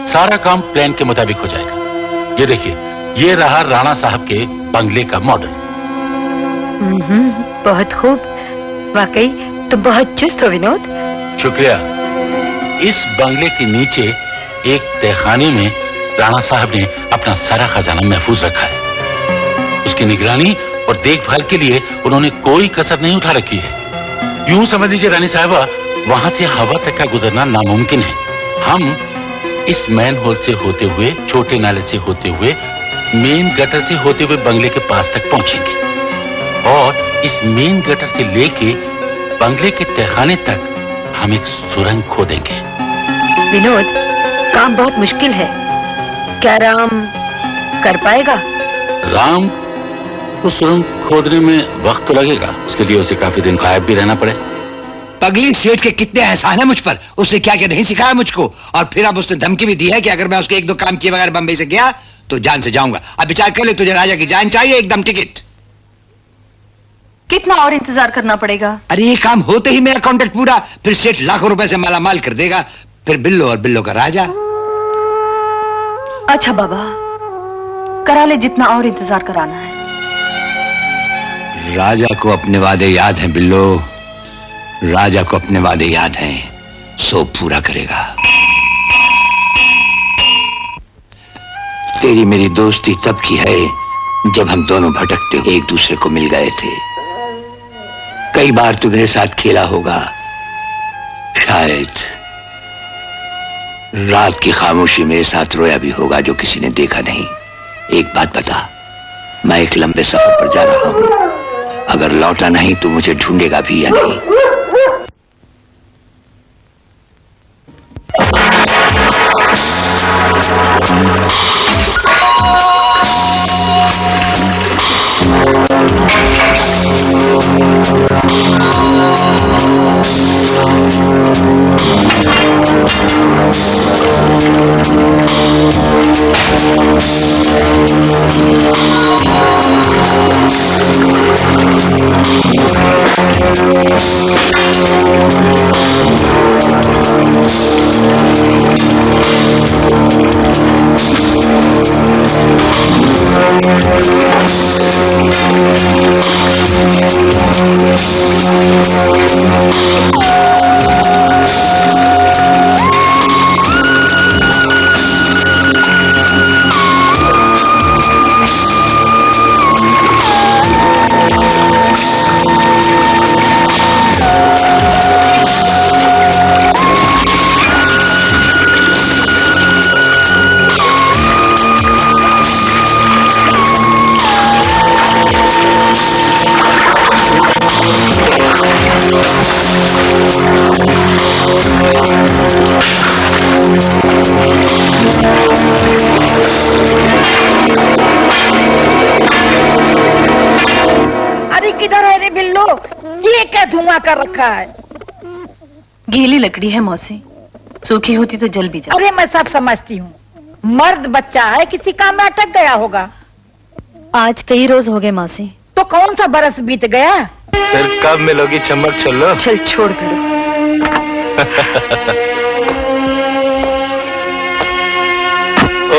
सारा काम प्लान के मुताबिक हो जाएगा। ये देखिए, ये रहा राणा साहब के बंगले का मॉडल। बहुत खूब। वाकई तुम बहुत चुस्त हो विनोद। शुक्रिया। इस बंगले के नीचे एक तहखाने में राणा साहब ने अपना सारा खजाना महफूज रखा है। उसकी निगरानी और देखभाल के लिए उन्होंने कोई कसर नहीं उठा रखी है। यूं समझ लीजिए रानी साहबा, वहां से हवा तक का गुजरना नामुमकिन है। हम इस मैन होल से होते हुए, छोटे नाले से होते हुए, मेन गटर से होते हुए बंगले के पास तक पहुंचेंगे और इस मेन गटर से लेके बंगले के तहखाने तक हम एक सुरंग खोदेंगे। विनोद, काम बहुत मुश्किल है। क्या राम कर पाएगा? राम को सुरंग खोदने में वक्त तो लगेगा। उसके लिए उसे काफी दिन गायब भी रहना पड़े। पगली सेठ के कितने एहसान है मुझ पर। उसने क्या क्या नहीं सिखाया मुझको। और फिर अब उसने धमकी भी दी है कि अगर मैं उसके 1-2 काम किए बगैर बंबई से गया तो जान से जाऊंगा। अब विचार कर ले, तुझे राजा की जान चाहिए, एकदम टिकट। कितना और इंतजार करना पड़ेगा? अरे ये काम होते ही मेरा कॉन्ट्रैक्ट पूरा, फिर सेठ लाखों रुपए से मालामाल कर देगा। फिर बिल्लो और बिल्लो का राजा। अच्छा बाबा, करा ले जितना और इंतजार कराना है। राजा को अपने वादे याद हैं बिल्लो, राजा को अपने वादे याद हैं, सो पूरा करेगा। तेरी मेरी दोस्ती तब की है जब हम दोनों भटकते एक दूसरे को मिल गए थे। कई बार तू मेरे साथ खेला होगा, शायद रात की खामोशी मेरे साथ रोया भी होगा जो किसी ने देखा नहीं। एक बात बता, मैं एक लंबे सफर पर जा रहा हूं, अगर लौटा नहीं तो मुझे ढूंढेगा भी या नहीं? किधर है रे बिल्लो? ये क्या धुआं कर रखा है? गीली लकड़ी है मौसी, सूखी होती तो जल भी जाती। अरे मैं सब समझती हूँ, मर्द बच्चा है, किसी काम में अटक गया होगा। आज कई रोज हो गए मौसी। तो कौन सा बरस बीत गया? फिर कब मिलोगी चमक चलो? चल छोड़ भिड़ो।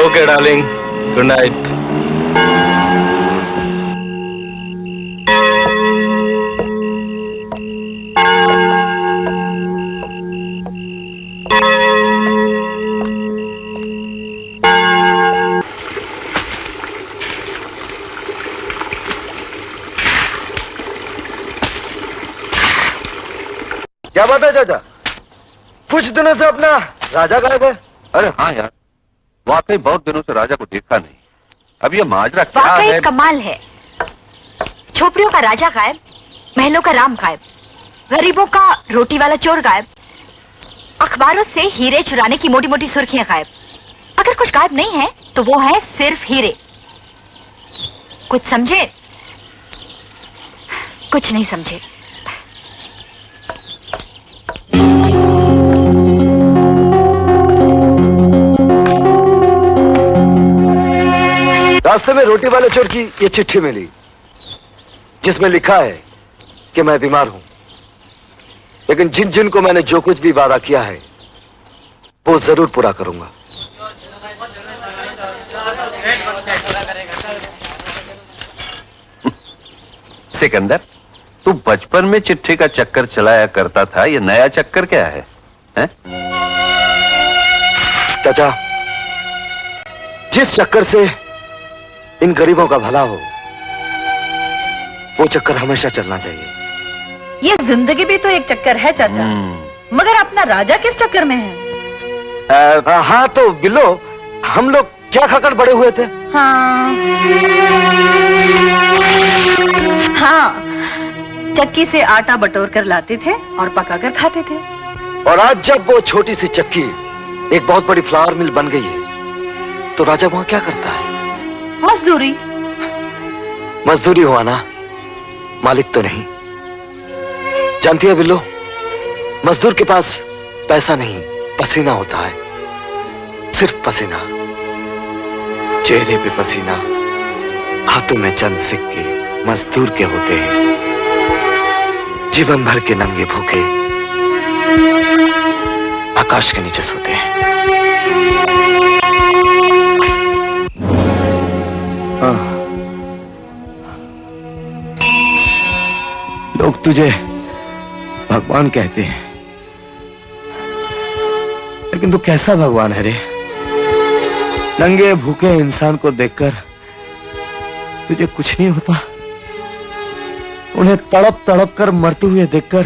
Okay darling, good night. क्या बात है चाचा? कुछ दिनों से अपना राजा गायब है। अरे हाँ यार, वाकई बहुत दिनों से राजा को देखा नहीं। अब ये माजरा क्या वाकई है? कमाल है। झोपड़ियों का राजा गायब, महलों का राम गायब, गरीबों का रोटी वाला चोर गायब, अखबारों से हीरे चुराने की मोटी मोटी सुर्खियां गायब। अगर कुछ गायब नहीं है तो वो है सिर्फ हीरे। कुछ समझे? कुछ नहीं समझे। रास्ते में रोटी वाले चोर की ये चिट्ठी मिली जिसमें लिखा है कि मैं बीमार हूं, लेकिन जिन जिन को मैंने जो कुछ भी वादा किया है वो जरूर पूरा करूंगा। सिकंदर, तू बचपन में चिट्ठी का चक्कर चलाया करता था, ये नया चक्कर क्या है, हैं? चाचा, जिस चक्कर से इन गरीबों का भला हो वो चक्कर हमेशा चलना चाहिए। ये जिंदगी भी तो एक चक्कर है चाचा, मगर अपना राजा किस चक्कर में है? हाँ तो बिल्लो, हम लोग क्या खाकर बड़े हुए थे? हाँ, चक्की से आटा बटोर कर लाते थे और पकाकर खाते थे। और आज जब वो छोटी सी चक्की एक बहुत बड़ी फ्लावर मिल बन गई है तो राजा वहां क्या करता है? मजदूरी। मजदूरी हुआ ना, मालिक तो नहीं। जानती है बिल्लो, मजदूर के पास पैसा नहीं, पसीना होता है, सिर्फ पसीना। चेहरे पे पसीना, हाथों में चंद सिक्के मजदूर के होते हैं। जीवन भर के नंगे भूखे आकाश के नीचे सोते हैं। लोग तुझे भगवान कहते हैं, लेकिन तू कैसा भगवान है रे? नंगे भूखे इंसान को देखकर तुझे कुछ नहीं होता? उन्हें तड़प तड़प कर मरते हुए देखकर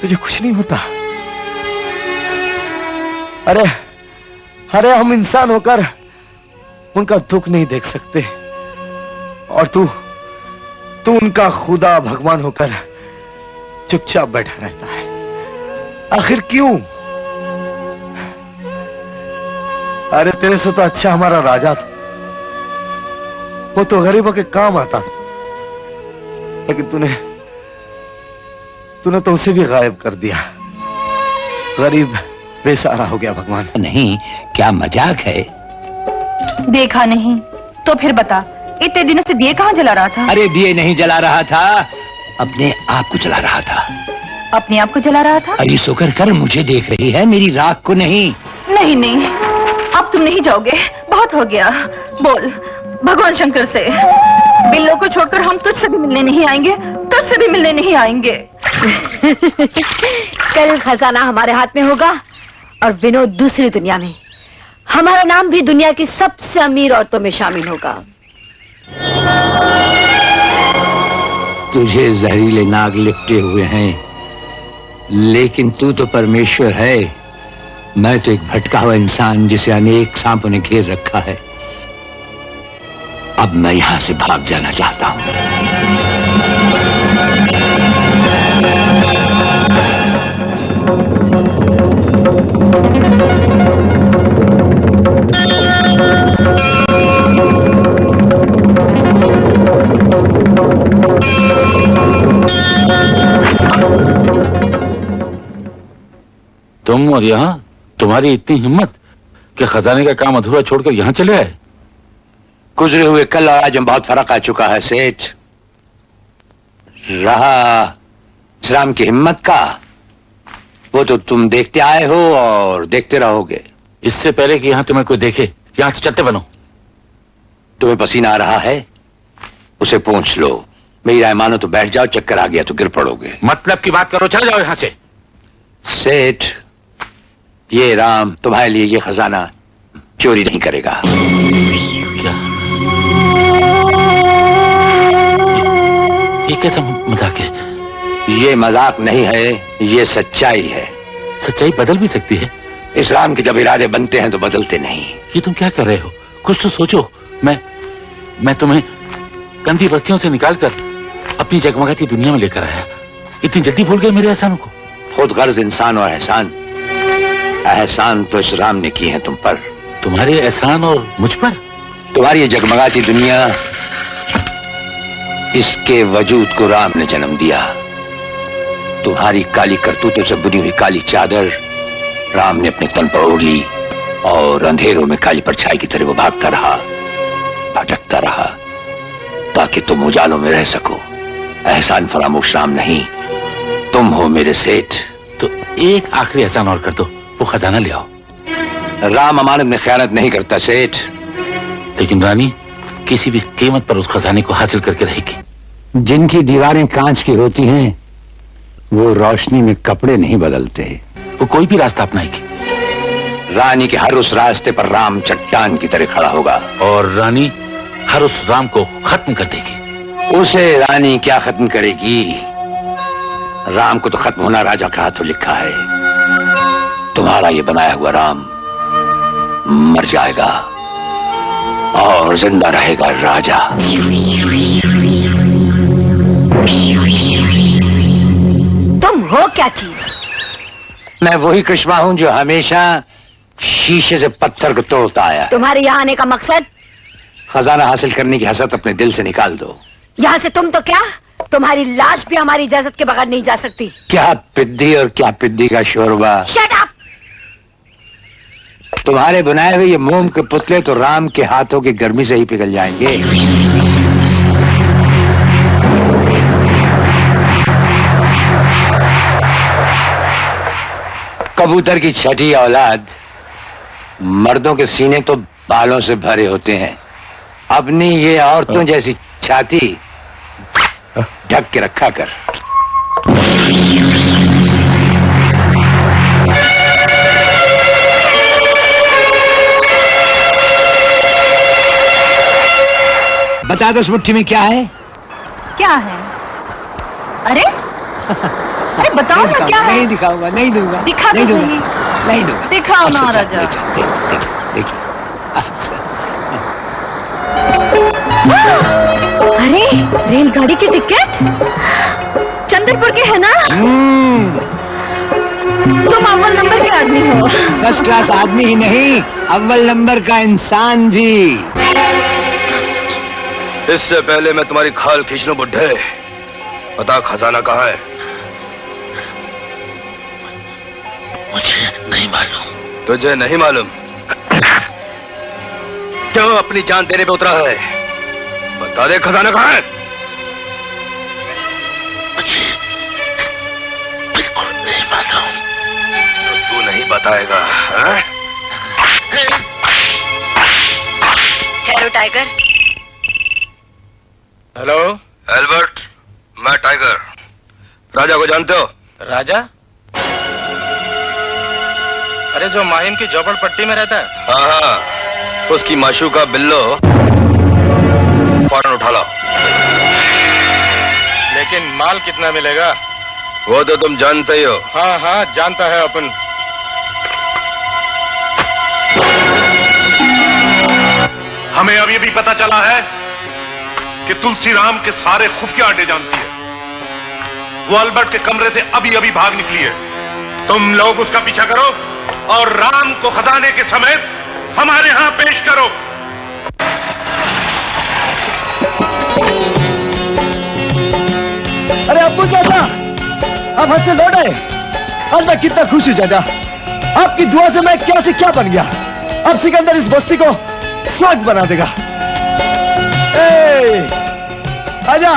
तुझे कुछ नहीं होता? अरे अरे, हम इंसान होकर उनका दुख नहीं देख सकते, और तू उनका खुदा भगवान होकर चुपचाप बैठा रहता है। आखिर क्यों? अरे तेरे से तो अच्छा हमारा राजा था, वो तो गरीबों के काम आता था, लेकिन तूने तो उसे भी गायब कर दिया। गरीब बेसहारा हो गया। भगवान नहीं, क्या मजाक है? देखा नहीं तो फिर बता, इतने दिनों से दिए कहाँ जला रहा था? अरे दिए नहीं जला रहा था, अपने आप को जला रहा था। अपने आप को जला रहा था? अरे सोकर कर, मुझे देख रही है, मेरी राख को नहीं। नहीं नहीं, अब तुम नहीं जाओगे, बहुत हो गया। बोल भगवान शंकर से, बिल्लो को छोड़कर हम तुझसे भी मिलने नहीं आएंगे, तुझसे भी मिलने नहीं आएंगे। कल खजाना हमारे हाथ में होगा और विनोद दूसरी दुनिया में। हमारा नाम भी दुनिया की सबसे अमीर औरतों में शामिल होगा। तुझे जहरीले नाग लिपटे हुए हैं, लेकिन तू तो परमेश्वर है। मैं तो एक भटका हुआ इंसान जिसे अनेक सांपों ने घेर रखा है। अब मैं यहां से भाग जाना चाहता हूं। तुम और यहाँ तुम्हारी इतनी हिम्मत कि खजाने का काम अधूरा छोड़कर यहाँ चले आए? गुजरे हुए कल और आज में बहुत फर्क आ चुका है सेठ। रहा राम की हिम्मत का, वो तो तुम देखते आए हो और देखते रहोगे। इससे पहले कि यहाँ तुम्हें कोई देखे, यहाँ से चलते बनो। तुम्हें पसीना आ रहा है, उसे पूछ लो। मेरी राय मानो तो बैठ जाओ, चक्कर आ गया तो गिर पड़ोगे। मतलब की बात करो, चले जाओ यहाँ से। सेठ, ये राम तुम्हारे लिए ये खजाना चोरी नहीं करेगा। क्या? ये कैसा मजाक है? ये मजाक नहीं है, ये सच्चाई है। सच्चाई बदल भी सकती है। इस राम के जब इरादे बनते हैं तो बदलते नहीं। ये तुम क्या कर रहे हो? कुछ तो सोचो। मैं तुम्हें गंदी बस्तियों से निकालकर अपनी जगमगाती दुनिया में लेकर आया, इतनी जल्दी भूल गए मेरे एहसानों को? खुद गर्ज इंसान और एहसान तो इस राम ने किए हैं तुम पर। तुम्हारे एहसान और मुझ पर? तुम्हारी ये जगमगाती दुनिया, इसके वजूद को राम ने जन्म दिया। तुम्हारी काली करतूतों से बुनी हुई काली चादर राम ने अपने तन पर ओढ़ ली और अंधेरों में काली परछाई की तरह वो भागता रहा। भटकता रहा ताकि तुम उजालों में रह सको। एहसान फरामोश राम नहीं, तुम हो मेरे सेठ। तो एक आखिरी एहसान और कर दो, वो खजाना ले आओ। राम अमानत में खयानत नहीं करता सेठ। लेकिन रानी किसी भी कीमत पर उस खजाने को हासिल करके रहेगी। जिनकी दीवारें कांच की होती हैं वो रोशनी में कपड़े नहीं बदलते। वो कोई भी रास्ता अपनाएगी। रानी के हर उस रास्ते पर राम चट्टान की तरह खड़ा होगा और रानी हर उस राम को खत्म कर देगी। उसे रानी क्या खत्म करेगी? राम को तो खत्म होना राजा के हाथों लिखा है। तुम्हारा ये बनाया हुआ राम मर जाएगा और जिंदा रहेगा राजा। तुम हो क्या चीज? मैं वही कृष्णा हूं जो हमेशा शीशे से पत्थर को तोड़ता आया। तुम्हारे यहाँ आने का मकसद? खजाना हासिल करने की हसरत अपने दिल से निकाल दो। यहाँ से तुम तो क्या, तुम्हारी लाश भी हमारी इजाजत के बगैर नहीं जा सकती। क्या पिद्दी और क्या पिद्दी का शोरबा। Shut up! तुम्हारे बनाए हुए ये मोम के पुतले तो राम के हाथों की गर्मी से ही पिघल जाएंगे। कबूतर की छठी औलाद, मर्दों के सीने तो बालों से भरे होते हैं, अपनी ये औरतों जैसी छाती ढक के रखा कर। बता दो उस मुट्ठी में क्या है? क्या है? अरे अरे बताओ ना क्या है? नहीं दिखाऊंगा, नहीं दूंगा। दिखा नहीं तो दूंगा, सही। नहीं दूंगा। दिखाओ ना अच्छा, राजा। देखिए अच्छा। अरे रेलगाड़ी के टिकट चंद्रपुर के है ना? तुम अव्वल नंबर के आदमी हो। फर्स्ट क्लास आदमी ही नहीं, अव्वल नंबर का इंसान भी। इससे पहले मैं तुम्हारी खाल खींच लूं बुड्ढे, बता खजाना कहाँ है? मुझे नहीं मालूम। तुझे नहीं मालूम? क्यों अपनी जान देने पे उतरा है? बता दे खजाना कहाँ है? मुझे बिल्कुल नहीं मालूम। तो तू नहीं बताएगा, हाँ? ठहरो टाइगर। हेलो एल्बर्ट, मैं टाइगर। राजा को जानते हो? राजा? अरे जो माहिम की झोपड़पट्टी में रहता है? हाँ हाँ, उसकी माशूका बिल्लो फौरन उठा लाओ। लेकिन माल कितना मिलेगा? वो तो तुम जानते ही हो। हाँ हाँ जानता है अपन। हमें अब ये भी पता चला है कि तुलसी राम के सारे खुफिया अड्डे जानती है। वो अल्बर्ट के कमरे से अभी अभी भाग निकली है। तुम लोग उसका पीछा करो और राम को खजाने के समेत हमारे यहां पेश करो। अरे अब्बू चाचा, आप हद से लौट आए। आज मैं कितना खुश हूं चाचा, आपकी दुआ से मैं क्या से क्या बन गया। अब सिकंदर इस बस्ती को स्वर्ग बना देगा। आजा।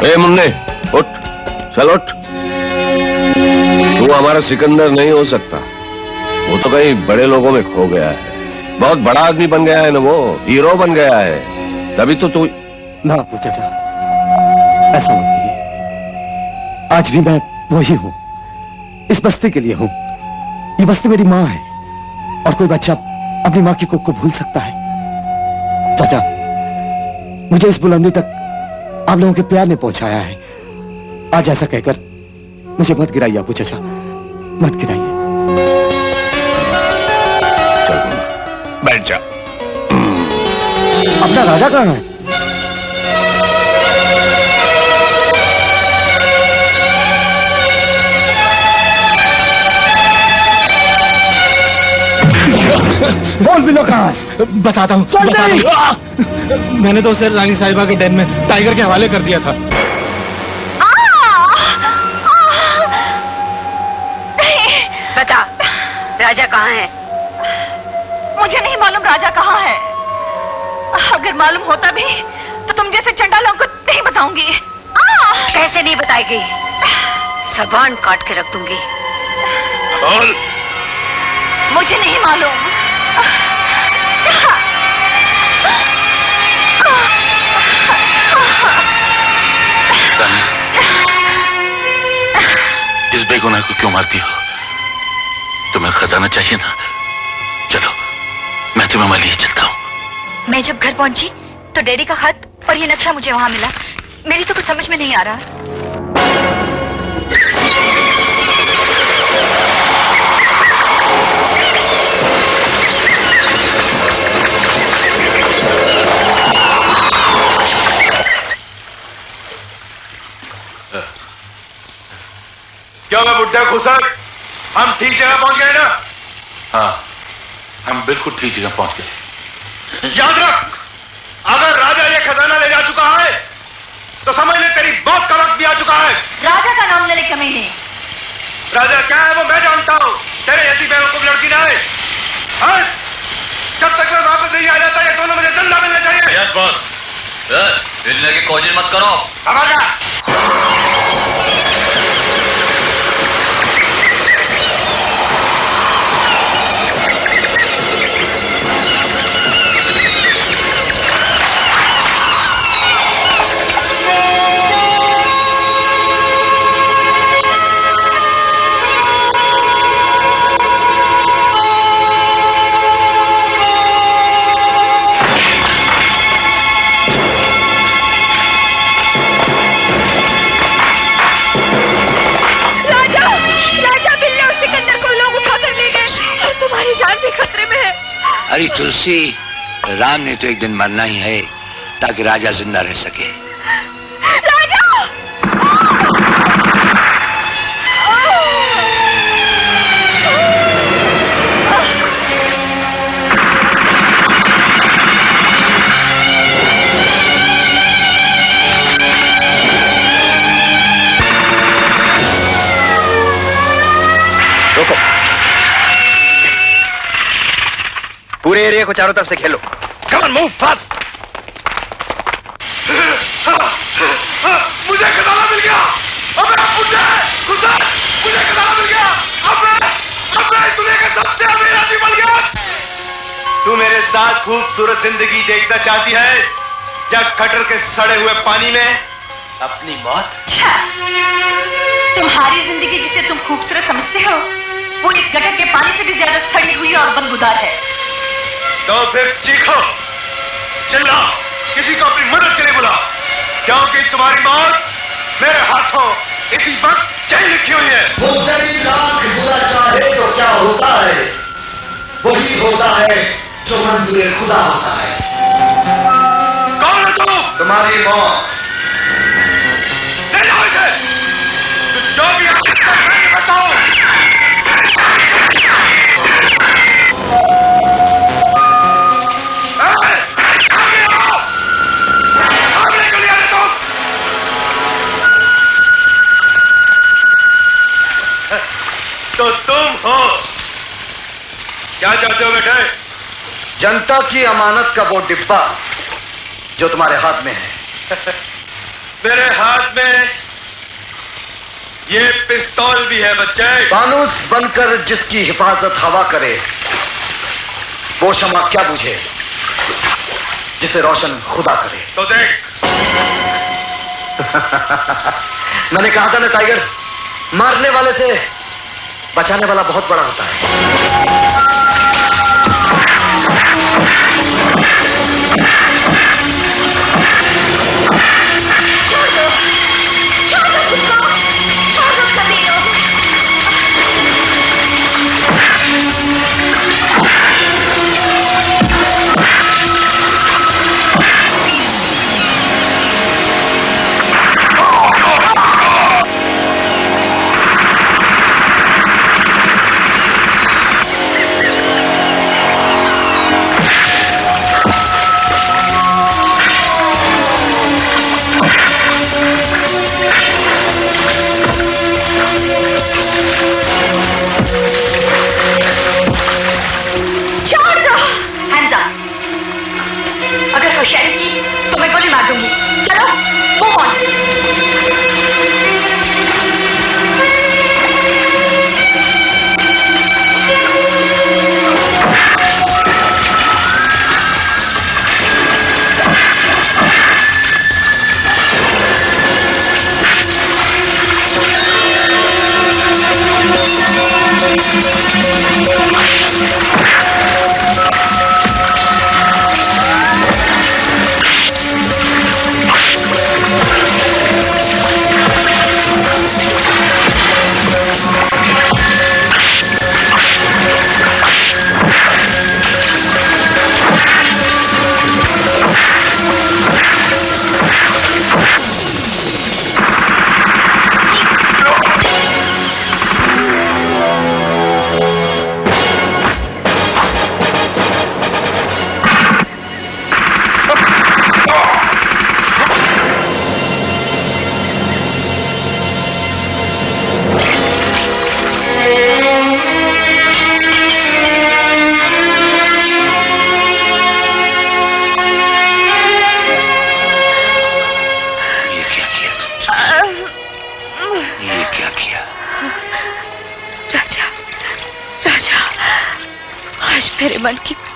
ए मुन्ने, उठ, चल उठ। तू हमारा सिकंदर नहीं हो सकता। वो तो कहीं बड़े लोगों में खो गया है। बहुत बड़ा आदमी बन गया है ना, वो हीरो बन गया है। तभी तो तू ना पूछा जा, ऐसा मत कहिए। आज भी मैं वही हूं, इस बस्ती के लिए हूं। ये बस्ती मेरी माँ है और कोई बच्चा अपनी माँ की कोख को भूल सकता है? चाचा, मुझे इस बुलंदी तक आप लोगों के प्यार ने पहुंचाया है। आज ऐसा कहकर मुझे मत गिराइए अबू चाचा, मत गिराइए। बैठ जा। अपना राजा कहाँ है? बोल बिल्लो कहाँ है? बताता हूँ। मैंने तो उसे रानी साहिबा के डेन में टाइगर के हवाले कर दिया था। बता, राजा कहाँ है? मुझे नहीं मालूम राजा कहाँ है। अगर मालूम होता भी तो तुम जैसे चंडालों को नहीं बताऊंगी। कैसे नहीं बताएगी? जबान काट के रख दूंगी। बोल। मुझे नहीं मालूम। इस बेगुनाह को क्यों मारती हो? तुम्हें खजाना चाहिए ना? चलो मैं तुम्हें वहां लिए चलता हूँ। मैं जब घर पहुंची तो डैडी का खत और ये नक्शा मुझे वहां मिला। मेरी तो कुछ समझ में नहीं आ रहा। क्या मैं बुढ़ा खुशक? हम ठीक जगह पहुंच गए ना? हाँ, हम बिल्कुल ठीक जगह पहुंच गए। याद रख, अगर राजा ये खजाना ले जा चुका है तो समझ ले तेरी मौत का वक्त भी आ चुका है। राजा का नाम ले कमी नहीं। राजा क्या है वो मैं जानता हूं। तेरे ऐसी बेवकूफ लड़की ना है। हाँ? जब तक मैं वापस नहीं आ जाता ये दोनों मुझे जिंदा मिलना चाहिए। Yes boss. मिलने की कोशिश मत करो। समझ जा। अरे तुलसी, राम ने तो एक दिन मरना ही है ताकि राजा जिंदा रह सके। राजा! रोको। पूरे एरिया को चारों तरफ से घेर लो। Come on move fast. मुझे खजाना मिल गया। मुझे खजाना मिल गया। अब मैं इस दुनिया का सबसे अमीर आदमी बन गया। तू मेरे साथ खूबसूरत जिंदगी देखना चाहती है या गटर के सड़े हुए पानी में अपनी मौत? तुम्हारी जिंदगी जिसे तुम खूबसूरत समझते हो वो इस गटर के पानी से भी ज्यादा सड़ी हुई और बदबूदार है। तो फिर चीखो, चिल्लाओ, किसी को अपनी मदद के लिए बुलाओ, क्योंकि तुम्हारी मौत मेरे हाथों इसी वक्त यही लिखी हुई है। मुद्दई लाख बुरा चाहे तो क्या होता है, वही होता है जो मंजूर खुदा होता है। कौन है तू? तुम्हारी मौत। ले जाओ इसे। तू जो भी है उसको मैं नहीं बताऊं। तो तुम हो, क्या चाहते हो बेटे? जनता की अमानत का वो डिब्बा जो तुम्हारे हाथ में है। मेरे हाथ में ये पिस्तौल भी है बच्चे। फानूस बनकर जिसकी हिफाजत हवा करे वो शमा क्या बुझे जिसे रोशन खुदा करे। तो देख। मैंने कहा था ना टाइगर, मारने वाले से बचाने वाला बहुत बड़ा होता है।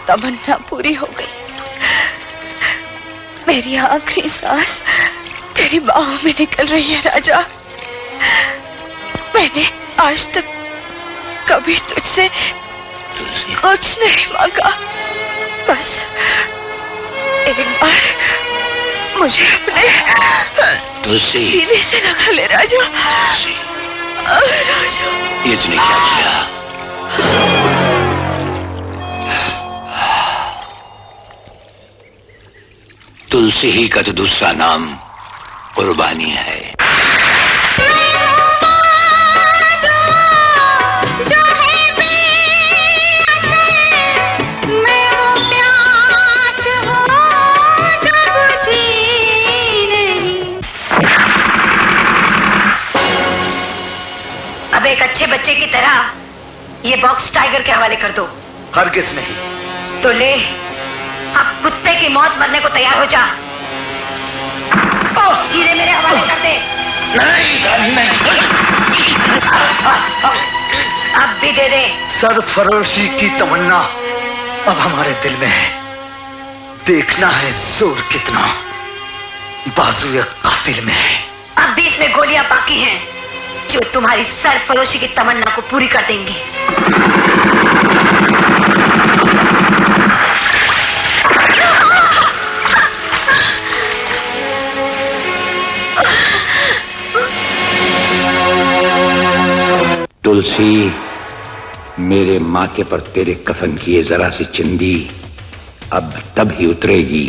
तमन्ना पूरी हो गई। मेरी आखिरी सांस तेरी बाहों में निकल रही है राजा। मैंने आज तक कभी तुझसे कुछ नहीं मांगा, बस एक बार मुझे अपने सीने से लगा ले राजा। राजा, ये तूने क्या किया? तुलसी ही का तो दूसरा नाम कुर्बानी है। अब एक अच्छे बच्चे की तरह ये बॉक्स टाइगर के हवाले कर दो। हरगिज नहीं। तो ले, अब कुत्ते की मौत मरने को तैयार हो जा। हीरे मेरे हवाले कर दे। अब भी दे दे। सरफरोशी की तमन्ना अब हमारे दिल में है। देखना है जोर कितना बाजू या कातिल में है। अब भी इसमें गोलियां बाकी हैं जो तुम्हारी सरफरोशी की तमन्ना को पूरी कर देंगी। तुलसी, मेरे माथे पर तेरे कफन की ये जरा सी चिंदी अब तब ही उतरेगी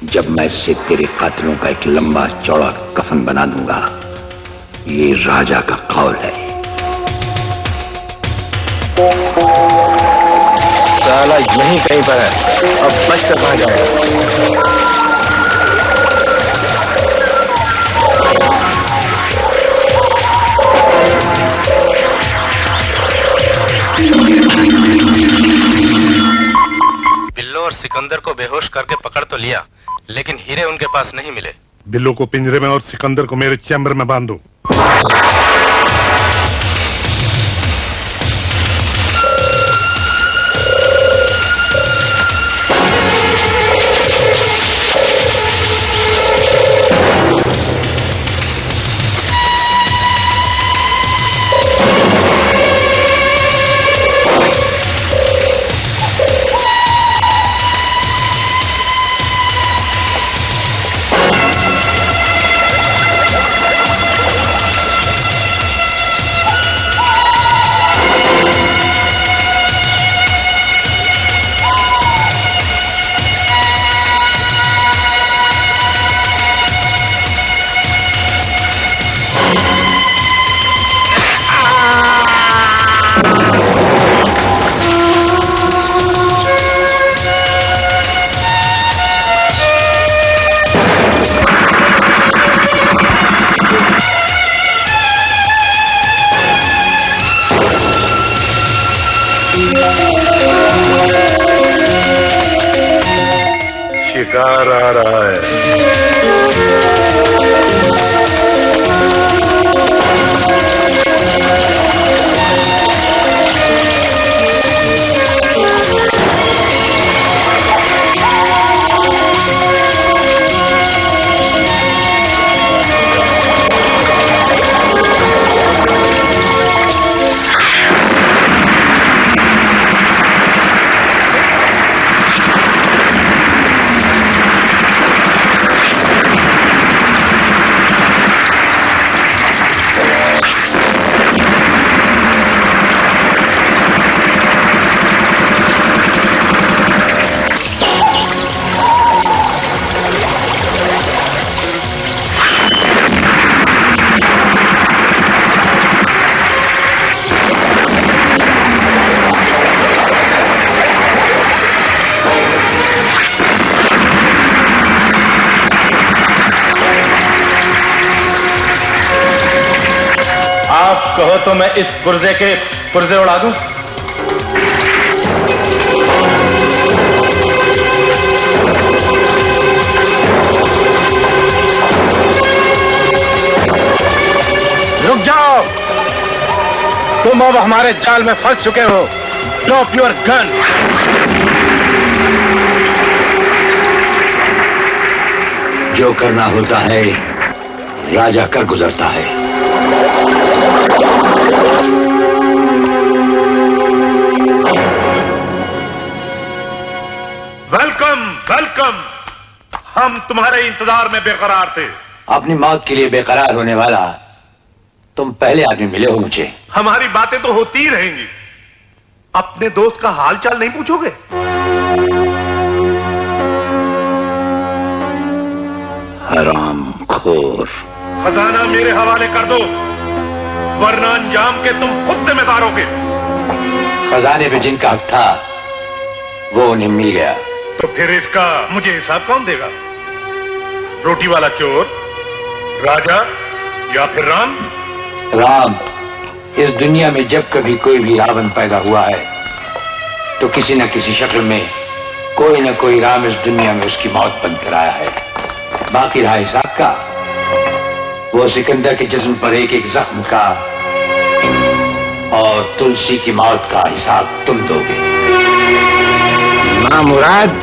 जब मैं इससे तेरे कातिलों का एक लंबा चौड़ा कफन बना दूंगा। ये राजा का कौल है। साला यहीं कहीं पर है, अब बच कर कहां जाएगा? बिल्लो और सिकंदर को बेहोश करके पकड़ तो लिया, लेकिन हीरे उनके पास नहीं मिले। बिल्लो को पिंजरे में और सिकंदर को मेरे चैम्बर में बांधो। शिकार आ रहा है। कहो तो मैं इस पुर्जे के पुर्जे उड़ा दूं। रुक जाओ, तुम अब हमारे जाल में फंस चुके हो। Drop your gun. जो करना होता है राजा कर गुजरता है। Welcome welcome. हम तुम्हारे इंतजार में बेकरार थे। अपनी मौत के लिए बेकरार होने वाला तुम पहले आदमी मिले हो मुझे। हमारी बातें तो होती ही रहेंगी। अपने दोस्त का हालचाल नहीं पूछोगे? हरामखोर। खजाना मेरे हवाले कर दो, वरना अंजाम के तुम खुद जिम्मेदार होगे। खजाने पे जिनका हक था वो उन्हें मिल गया। तो फिर इसका मुझे हिसाब कौन देगा? रोटी वाला चोर, राजा या फिर राम? राम। इस दुनिया में जब कभी कोई भी रावण पैदा हुआ है तो किसी न किसी शक्ल में कोई न कोई राम इस दुनिया में उसकी मौत बनकर आया है। बाकी रहा हिसाब का, वो सिकंदर के जिस्म पर एक एक जख्म का और तुलसी की मौत का हिसाब तुम दोगे। मां मुराद।